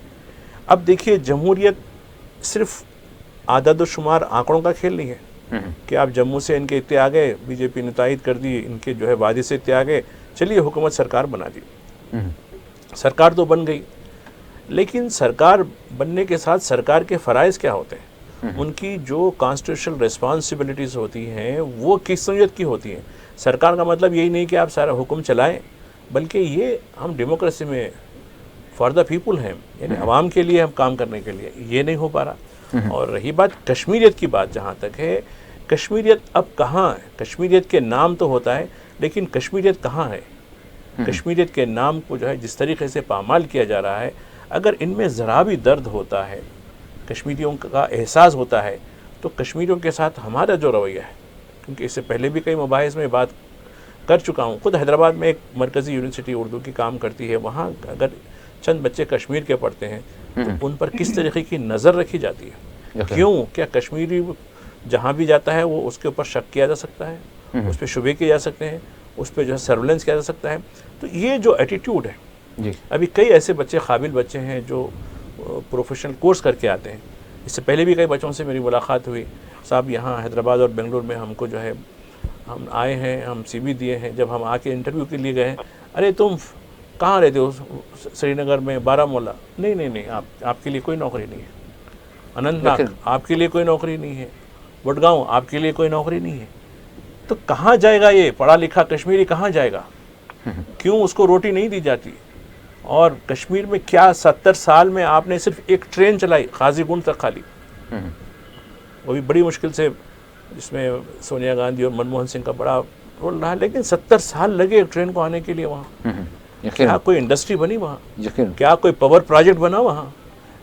اب دیکھیے جمہوریت صرف عدد و شمار آنکڑوں کا کھیل نہیں ہے کہ آپ جموں سے ان کے اتنے آ گئے، بی جے پی نے تائید کر دی، ان کے جو ہے وادی سے اتنے آ گئے، چلیے حکومت سرکار بنا دی. سرکار تو بن گئی، لیکن سرکار بننے کے ساتھ سرکار کے فرائض کیا ہوتے ہیں؟ ان کی جو کانسٹیٹیوشنل ریسپانسبلٹیز ہوتی ہیں وہ کس نوعیت کی ہوتی ہیں؟ سرکار کا مطلب یہی نہیں کہ آپ سارا حکم چلائیں، بلکہ یہ ہم ڈیموکریسی میں فار دا پیپل ہیں، یعنی عوام کے لیے ہم کام کرنے کے لیے. یہ نہیں ہو پا رہا. اور رہی بات کشمیریت کی بات جہاں تک ہے، کشمیریت اب کہاں ہے؟ کشمیریت کے نام تو ہوتا ہے لیکن کشمیریت کہاں ہے؟ کشمیریت کے نام کو جو ہے جس طریقے سے پامال کیا جا رہا ہے، اگر ان میں ذرا بھی درد ہوتا ہے، کشمیریوں کا احساس ہوتا ہے، تو کشمیریوں کے ساتھ ہمارا جو رویہ ہے، کیونکہ اس سے پہلے بھی کئی مباحث میں بات کر چکا ہوں. خود حیدرآباد میں ایک مرکزی یونیورسٹی اردو کی کام کرتی ہے، وہاں اگر چند بچے کشمیر کے پڑھتے ہیں تو ان پر کس طریقے کی نظر رکھی جاتی ہے. کیوں؟ کیا کشمیری جہاں بھی جاتا ہے وہ اس کے اوپر شک کیا جا سکتا ہے، اس پہ شبے کیے جا سکتے ہیں، اس پہ جو ہے سرویلنس کیا جا سکتا ہے. تو یہ جو ایٹیٹیوڈ ہے، ابھی کئی ایسے بچے، قابل بچے ہیں جو پروفیشنل کورس کر کے آتے ہیں. اس سے پہلے بھی کئی بچوں سے میری ملاقات ہوئی، صاحب یہاں حیدرآباد اور بنگلور میں ہم کو جو ہے ہم آئے ہیں، ہم سی وی دیے ہیں. جب ہم آ کے انٹرویو کے لیے گئے، ارے تم کہاں رہتے ہو؟ سری نگر میں، بارہمولہ. نہیں، آپ کے لیے کوئی نوکری نہیں ہے. اننت ناگ، آپ کے لیے کوئی نوکری نہیں ہے. وڈگاؤں، آپ کے لیے کوئی نوکری نہیں ہے. تو کہاں جائے گا یہ پڑھا لکھا کشمیری؟ کہاں جائے گا؟ کیوں اس کو روٹی نہیں دی جاتی؟ اور کشمیر میں کیا 70 سال میں آپ نے صرف ایک ٹرین چلائی قاضی گنڈ تک خالی، وہ بھی بڑی مشکل سے، جس میں سونیا گاندھی اور منموہن سنگھ کا بڑا رول رہا. لیکن 70 سال لگے ایک ٹرین کو آنے کے لیے وہاں. کیا کوئی انڈسٹری بنی وہاں؟ کیا کوئی پاور پروجیکٹ بنا وہاں؟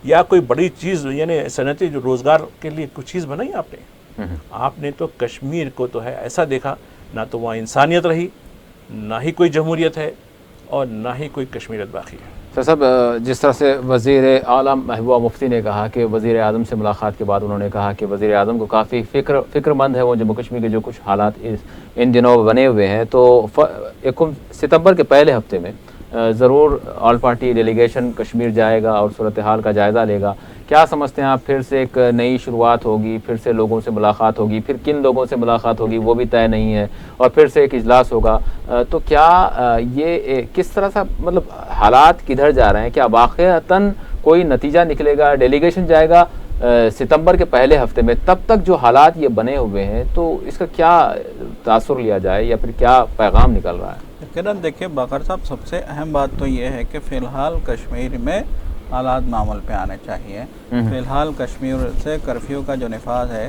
یا کوئی بڑی چیز یعنی صنعتی جو روزگار کے لیے کچھ چیز بنائی آپ نے؟ آپ نے تو کشمیر کو تو ہے ایسا دیکھا، نہ تو وہاں انسانیت رہی، نہ ہی کوئی جمہوریت ہے، اور نہ ہی کوئی کشمیریت باقی ہے. سر صاحب، جس طرح سے وزیر اعلیٰ محبوبہ مفتی نے کہا کہ وزیر اعظم سے ملاقات کے بعد انہوں نے کہا کہ وزیر اعظم کو کافی فکر مند ہے وہ جموں کشمیر کے جو کچھ حالات ان دنوں بنے ہوئے ہیں، تو 1 ستمبر کے پہلے ہفتے میں ضرور آل پارٹی ڈیلیگیشن کشمیر جائے گا اور صورتحال کا جائزہ لے گا. کیا سمجھتے ہیں آپ؟ پھر سے ایک نئی شروعات ہوگی، پھر سے لوگوں سے ملاقات ہوگی، پھر کن لوگوں سے ملاقات ہوگی وہ بھی طے نہیں ہے، اور پھر سے ایک اجلاس ہوگا. تو کیا یہ کس طرح سے مطلب حالات کدھر جا رہے ہیں؟ کیا واقعتاً کوئی نتیجہ نکلے گا؟ ڈیلیگیشن جائے گا ستمبر کے پہلے ہفتے میں، تب تک جو حالات یہ بنے ہوئے ہیں تو اس کا کیا تاثر لیا جائے یا پھر کیا پیغام نکل رہا ہے؟ کرن دیکھیے باقر صاحب، سب سے اہم بات تو یہ ہے کہ فی الحال کشمیر میں حالات معمول پہ آنے چاہیے. فی الحال کشمیر سے کرفیو کا جو نفاذ ہے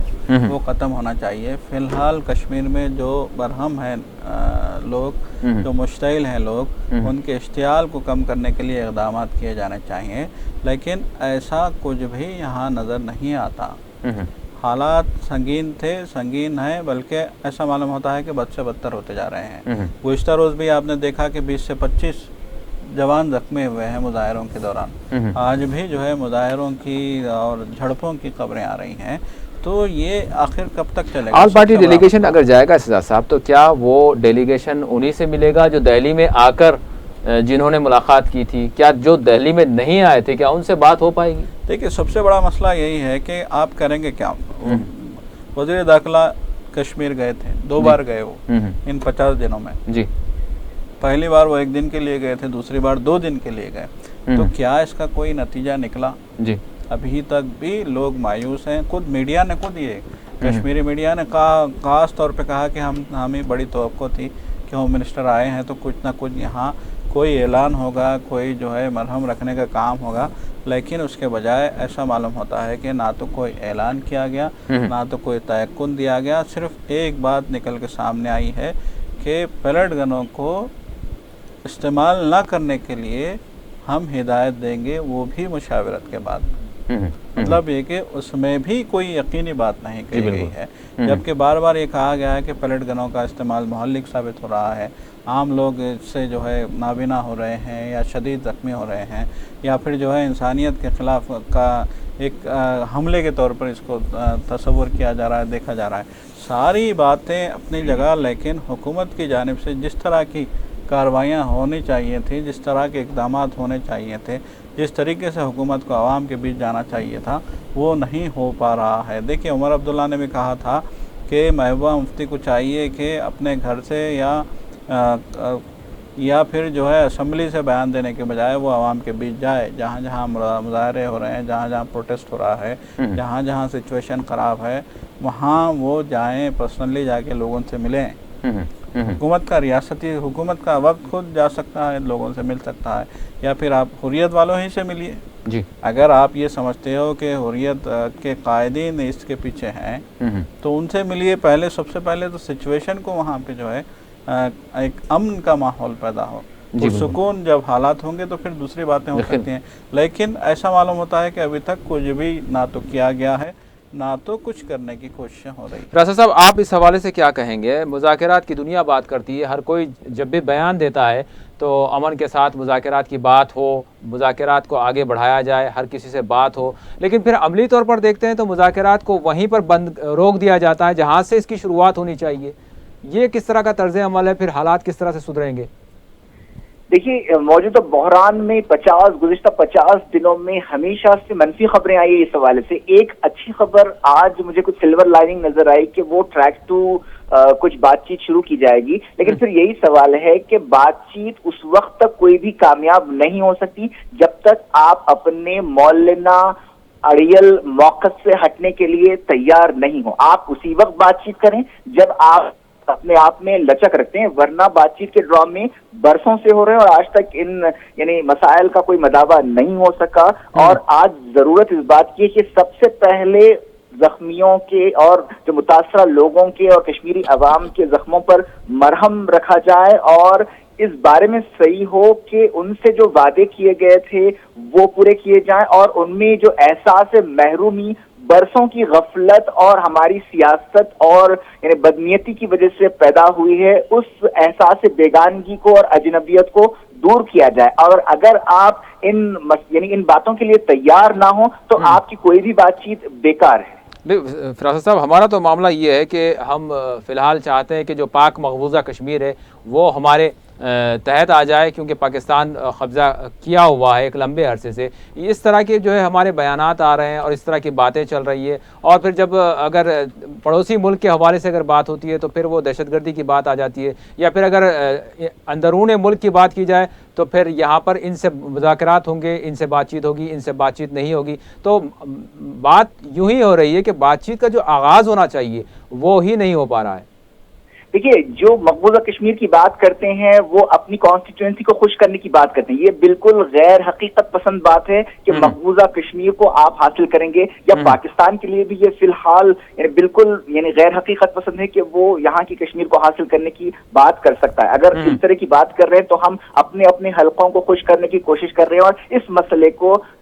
وہ ختم ہونا چاہیے. فی الحال کشمیر میں جو برہم ہیں لوگ، جو مشتعل ہیں لوگ، ان کے اشتعال کو کم کرنے کے لیے اقدامات کیے جانے چاہیے. لیکن ایسا کچھ بھی یہاں نظر نہیں آتا. حالات سنگین ہیں، بلکہ ایسا معلوم ہوتا ہے کہ بد سے بدتر ہوتے جا رہے ہیں۔ گزشتہ روز بھی آپ نے دیکھا کہ 20 سے 25 جوان زخمی ہوئے ہیں مظاہروں کے دوران۔ آج بھی جو ہے مظاہروں کی اور جھڑپوں کی خبریں آ رہی ہیں، تو یہ آخر کب تک چلے گا؟ آل پارٹی ڈیلیگیشن اگر جائے گا سزا صاحب، تو کیا وہ ڈیلیگیشن انہی سے ملے گا جو دہلی میں آ کر جنہوں نے ملاقات کی تھی؟ کیا جو دہلی میں نہیں آئے تھے کیا ان سے بات ہو پائے گی؟ دیکھیے، سب سے بڑا مسئلہ یہی ہے کہ آپ کریں گے کیا؟ وزیر داخلہ کشمیر گئے تھے، 2 بار گئے وہ ان 50 دنوں میں۔ جی، پہلی بار وہ 1 دن کے لیے گئے تھے، دوسری بار 2 دن کے لیے گئے، تو کیا اس کا کوئی نتیجہ نکلا؟ جی، ابھی تک بھی لوگ مایوس ہیں۔ خود میڈیا نے یہ کشمیری میڈیا نے خاص طور پہ کہا کہ ہمیں بڑی توقع تھی کہ ہوم منسٹر آئے ہیں تو کچھ نہ کچھ یہاں کوئی اعلان ہوگا، کوئی جو ہے مرہم رکھنے کا کام ہوگا، لیکن اس کے بجائے ایسا معلوم ہوتا ہے کہ نہ تو کوئی اعلان کیا گیا، نہ تو کوئی تیقن دیا گیا۔ صرف ایک بات نکل کے سامنے آئی ہے کہ پیلٹ گنوں کو استعمال نہ کرنے کے لیے ہم ہدایت دیں گے، وہ بھی مشاورت کے بعد۔ مطلب یہ کہ اس میں بھی کوئی یقینی بات نہیں کہی گئی ہے، جبکہ بار بار یہ کہا گیا ہے کہ پیلٹ گنوں کا استعمال مہلک ثابت ہو رہا ہے، عام لوگ اس سے جو ہے نابینا ہو رہے ہیں یا شدید زخمی ہو رہے ہیں، یا پھر جو ہے انسانیت کے خلاف کا ایک حملے کے طور پر اس کو تصور کیا جا رہا ہے، دیکھا جا رہا ہے۔ ساری باتیں اپنی جگہ، لیکن حکومت کی جانب سے جس طرح کی کارروائیاں ہونی چاہیے تھیں، جس طرح کے اقدامات ہونے چاہیے تھے، جس طریقے سے حکومت کو عوام کے بیچ جانا چاہیے تھا، وہ نہیں ہو پا رہا ہے۔ دیکھیں، عمر عبداللہ نے بھی کہا تھا کہ محبوبہ مفتی کو چاہیے کہ اپنے گھر سے یا پھر جو ہے اسمبلی سے بیان دینے کے بجائے وہ عوام کے بیچ جائے، جہاں جہاں مظاہرے ہو رہے ہیں، جہاں جہاں پروٹیسٹ ہو رہا ہے، جہاں جہاں سچویشن خراب ہے، وہاں وہ جائیں، پرسنلی جا کے لوگوں سے ملیں۔ حکومت کا ریاستی حکومت کا وقت خود جا سکتا ہے، لوگوں سے مل سکتا ہے، یا پھر آپ حریت والوں ہی سے ملیے۔ جی، اگر آپ یہ سمجھتے ہو کہ حریت کے قائدین اس کے پیچھے ہیں تو ان سے ملیے۔ پہلے سب سے پہلے تو سچویشن کو وہاں پہ جو ہے ایک امن کا ماحول پیدا ہو، سکون جب حالات ہوں گے تو پھر دوسری باتیں ہو سکتی ہیں، لیکن ایسا معلوم ہوتا ہے کہ ابھی تک کچھ بھی نہ تو کیا گیا ہے، نہ تو کچھ کرنے کی کوششیں ہو رہی ہیں۔ راثر صاحب، آپ اس حوالے سے کیا کہیں گے؟ مذاکرات کی دنیا بات کرتی ہے، ہر کوئی جب بھی بیان دیتا ہے تو امن کے ساتھ مذاکرات کی بات ہو، مذاکرات کو آگے بڑھایا جائے، ہر کسی سے بات ہو، لیکن پھر عملی طور پر دیکھتے ہیں تو مذاکرات کو وہیں پر روک دیا جاتا ہے جہاں سے اس کی شروعات ہونی چاہیے۔ یہ کس طرح کا طرز عمل ہے؟ پھر حالات کس طرح سے سدھریں گے؟ دیکھیے، موجودہ بحران میں گزشتہ 50 دنوں میں ہمیشہ سے منفی خبریں آئی ہیں اس حوالے سے۔ ایک اچھی خبر آج مجھے کچھ سلور لائننگ نظر آئی کہ وہ ٹریک 2 کچھ بات چیت شروع کی جائے گی، لیکن پھر یہی سوال ہے کہ بات چیت اس وقت تک کوئی بھی کامیاب نہیں ہو سکتی جب تک آپ اپنے مولانا اڑیل موقف سے ہٹنے کے لیے تیار نہیں ہو۔ آپ اسی وقت بات چیت کریں جب آپ اپنے آپ میں لچک رکھتے ہیں، ورنہ بات چیت کے ڈرامے برسوں سے ہو رہے ہیں اور آج تک ان مسائل کا کوئی مداوع نہیں ہو سکا۔ اور آج ضرورت اس بات کی ہے کہ سب سے پہلے زخمیوں کے اور جو متاثرہ لوگوں کے اور کشمیری عوام کے زخموں پر مرہم رکھا جائے، اور اس بارے میں صحیح ہو کہ ان سے جو وعدے کیے گئے تھے وہ پورے کیے جائیں، اور ان میں جو احساس محرومی، برسوں کی غفلت اور ہماری سیاست اور بدنیتی کی وجہ سے پیدا ہوئی ہے، اس احساس بیگانگی کو اور اجنبیت کو دور کیا جائے۔ اور اگر آپ ان باتوں کے لیے تیار نہ ہوں تو آپ کی کوئی بھی بات چیت بیکار ہے۔ فراست صاحب، ہمارا تو معاملہ یہ ہے کہ ہم فی الحال چاہتے ہیں کہ جو پاک مقبوضہ کشمیر ہے وہ ہمارے تحت آ جائے، کیونکہ پاکستان قبضہ کیا ہوا ہے ایک لمبے عرصے سے۔ اس طرح کے جو ہے ہمارے بیانات آ رہے ہیں اور اس طرح کی باتیں چل رہی ہے، اور پھر جب اگر پڑوسی ملک کے حوالے سے اگر بات ہوتی ہے تو پھر وہ دہشت گردی کی بات آ جاتی ہے، یا پھر اگر اندرون ملک کی بات کی جائے تو پھر یہاں پر ان سے مذاکرات ہوں گے، ان سے بات چیت ہوگی، ان سے بات چیت نہیں ہوگی۔ تو بات یوں ہی ہو رہی ہے کہ بات چیت کا جو آغاز ہونا چاہیے وہ ہی نہیں ہو پا رہا ہے۔ دیکھیے، جو مقبوضہ کشمیر کی بات کرتے ہیں وہ اپنی کانسٹیٹوئنسی کو خوش کرنے کی بات کرتے ہیں۔ یہ بالکل غیر حقیقت پسند بات ہے کہ مقبوضہ کشمیر کو آپ حاصل کریں گے، یا پاکستان کے لیے بھی یہ فی الحال بالکل غیر حقیقت پسند ہے کہ وہ یہاں کی کشمیر کو حاصل کرنے کی بات کر سکتا ہے۔ اگر اس طرح کی بات کر رہے ہیں تو ہم اپنے حلقوں کو خوش کرنے کی کوشش کر رہے ہیں اور اس مسئلے کو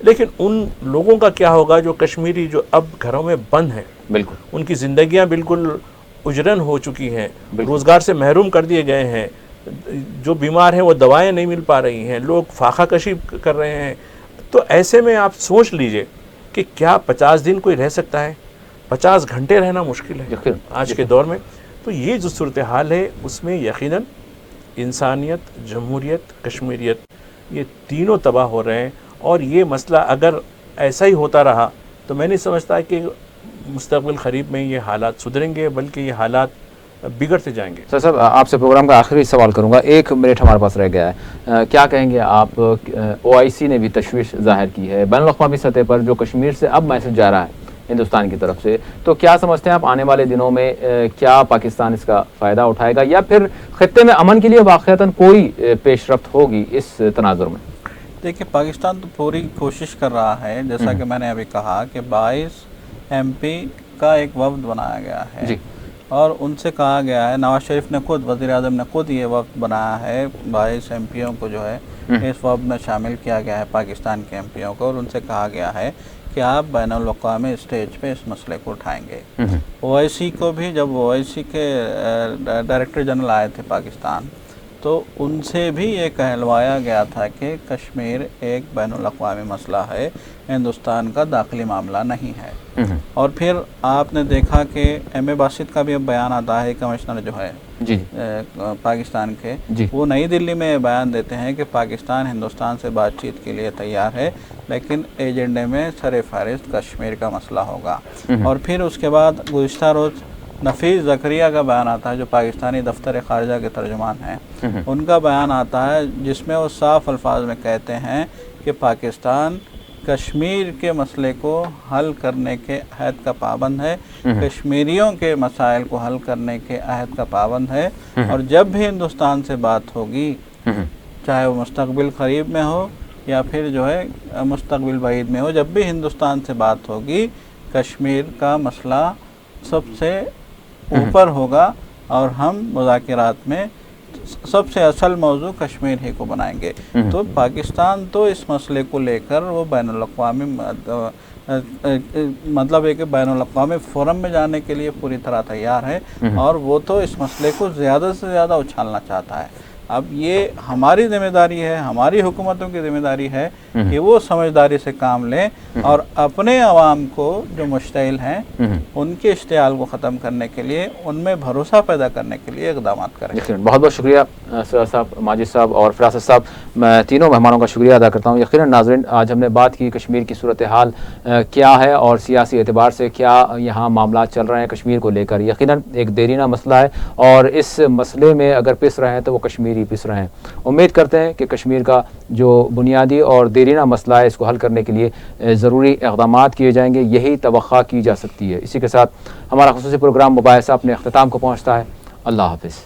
لیکن ان لوگوں کا کیا ہوگا جو کشمیری جو اب گھروں میں بند ہیں، بالکل ان کی زندگیاں بالکل اجرن ہو چکی ہیں، روزگار سے محروم کر دیے گئے ہیں، جو بیمار ہیں وہ دوائیں نہیں مل پا رہی ہیں، لوگ فاقہ کشی کر رہے ہیں. تو ایسے میں آپ سوچ لیجئے کہ کیا 50 دن کوئی رہ سکتا ہے؟ 50 گھنٹے رہنا مشکل ہے آج کے دور میں. تو یہ جو صورتحال ہے اس میں یقیناً انسانیت، جمہوریت، کشمیریت یہ تینوں تباہ ہو رہے ہیں. اور یہ مسئلہ اگر ایسا ہی ہوتا رہا تو میں نہیں سمجھتا کہ مستقبل قریب میں یہ حالات سدھریں گے، بلکہ یہ حالات بگڑتے جائیں گے. سر صاحب آپ سے پروگرام کا آخری سوال کروں گا، 1 منٹ ہمارے پاس رہ گیا ہے. کیا کہیں گے آپ؟ OIC نے بھی تشویش ظاہر کی ہے بین الاقوامی سطح پر جو کشمیر سے اب میسج جا رہا ہے ہندوستان کی طرف سے، تو کیا سمجھتے ہیں آپ آنے والے دنوں میں کیا پاکستان اس کا فائدہ اٹھائے گا، یا پھر خطے میں امن کے لیے واقعتاً کوئی پیش رفت ہوگی اس تناظر میں؟ دیکھیے پاکستان تو پوری کوشش کر رہا ہے، جیسا کہ میں نے ابھی کہا کہ 22 MP کا ایک وفد بنایا گیا ہے جی، اور ان سے کہا گیا ہے، نواز شریف نے خود، وزیر اعظم نے خود یہ وفد بنایا ہے، 22 MPوں کو جو ہے اس وفد میں شامل کیا گیا ہے پاکستان کے MPوں کو، اور ان سے کہا گیا ہے کہ آپ بین الاقوامی اسٹیج پہ اس مسئلے کو اٹھائیں گے. OIC کو بھی، جب OIC کے ڈائریکٹر جنرل آئے تھے پاکستان تو ان سے بھی یہ کہلوایا گیا تھا کہ کشمیر ایک بین الاقوامی مسئلہ ہے، ہندوستان کا داخلی معاملہ نہیں ہے. اور پھر آپ نے دیکھا کہ ایم اے باسط کا بھی اب بیان آتا ہے، کمشنر جو ہے جی پاکستان کے، جی، وہ نئی دلی میں بیان دیتے ہیں کہ پاکستان ہندوستان سے بات چیت کے لیے تیار ہے، لیکن ایجنڈے میں سر فہرست کشمیر کا مسئلہ ہوگا. اور پھر اس کے بعد گزشتہ روز نفیس زکریہ کا بیان آتا ہے جو پاکستانی دفتر خارجہ کے ترجمان ہیں، ان کا بیان آتا ہے جس میں وہ صاف الفاظ میں کہتے ہیں کہ پاکستان کشمیر کے مسئلے کو حل کرنے کے عہد کا پابند ہے، کشمیریوں کے مسائل کو حل کرنے کے عہد کا پابند ہے، اور جب بھی ہندوستان سے بات ہوگی، چاہے وہ مستقبل قریب میں ہو یا پھر جو ہے مستقبل بعید میں ہو، جب بھی ہندوستان سے بات ہوگی کشمیر کا مسئلہ سب سے اوپر ہوگا، اور ہم مذاکرات میں سب سے اصل موضوع کشمیر ہی کو بنائیں گے. تو پاکستان تو اس مسئلے کو لے کر وہ بین الاقوامی مطلب ہے کہ بین الاقوامی فورم میں جانے کے لیے پوری طرح تیار ہے، اور وہ تو اس مسئلے کو زیادہ سے زیادہ اچھالنا چاہتا ہے. اب یہ ہماری ذمہ داری ہے، ہماری حکومتوں کی ذمہ داری ہے کہ وہ سمجھداری سے کام لیں اور اپنے عوام کو جو مشتعل ہیں ان کے اشتعال کو ختم کرنے کے لیے، ان میں بھروسہ پیدا کرنے کے لیے اقدامات کریں. بہت بہت شکریہ سر صاحب، ماجد صاحب اور فراست صاحب. میں تینوں مہمانوں کا شکریہ ادا کرتا ہوں. یقیناً ناظرین، آج ہم نے بات کی کشمیر کی صورتحال کیا ہے اور سیاسی اعتبار سے کیا یہاں معاملات چل رہے ہیں کشمیر کو لے کر. یقیناً ایک دیرینہ مسئلہ ہے، اور اس مسئلے میں اگر پس رہے ہیں تو وہ کشمیری پس رہے ہیں. امید کرتے ہیں کہ کشمیر کا جو بنیادی اور دیرینہ مسئلہ ہے اس کو حل کرنے کے لیے ضروری اقدامات کیے جائیں گے، یہی توقع کی جا سکتی ہے. اسی کے ساتھ ہمارا خصوصی پروگرام مباحثہ اپنے اختتام کو پہنچتا ہے. اللہ حافظ.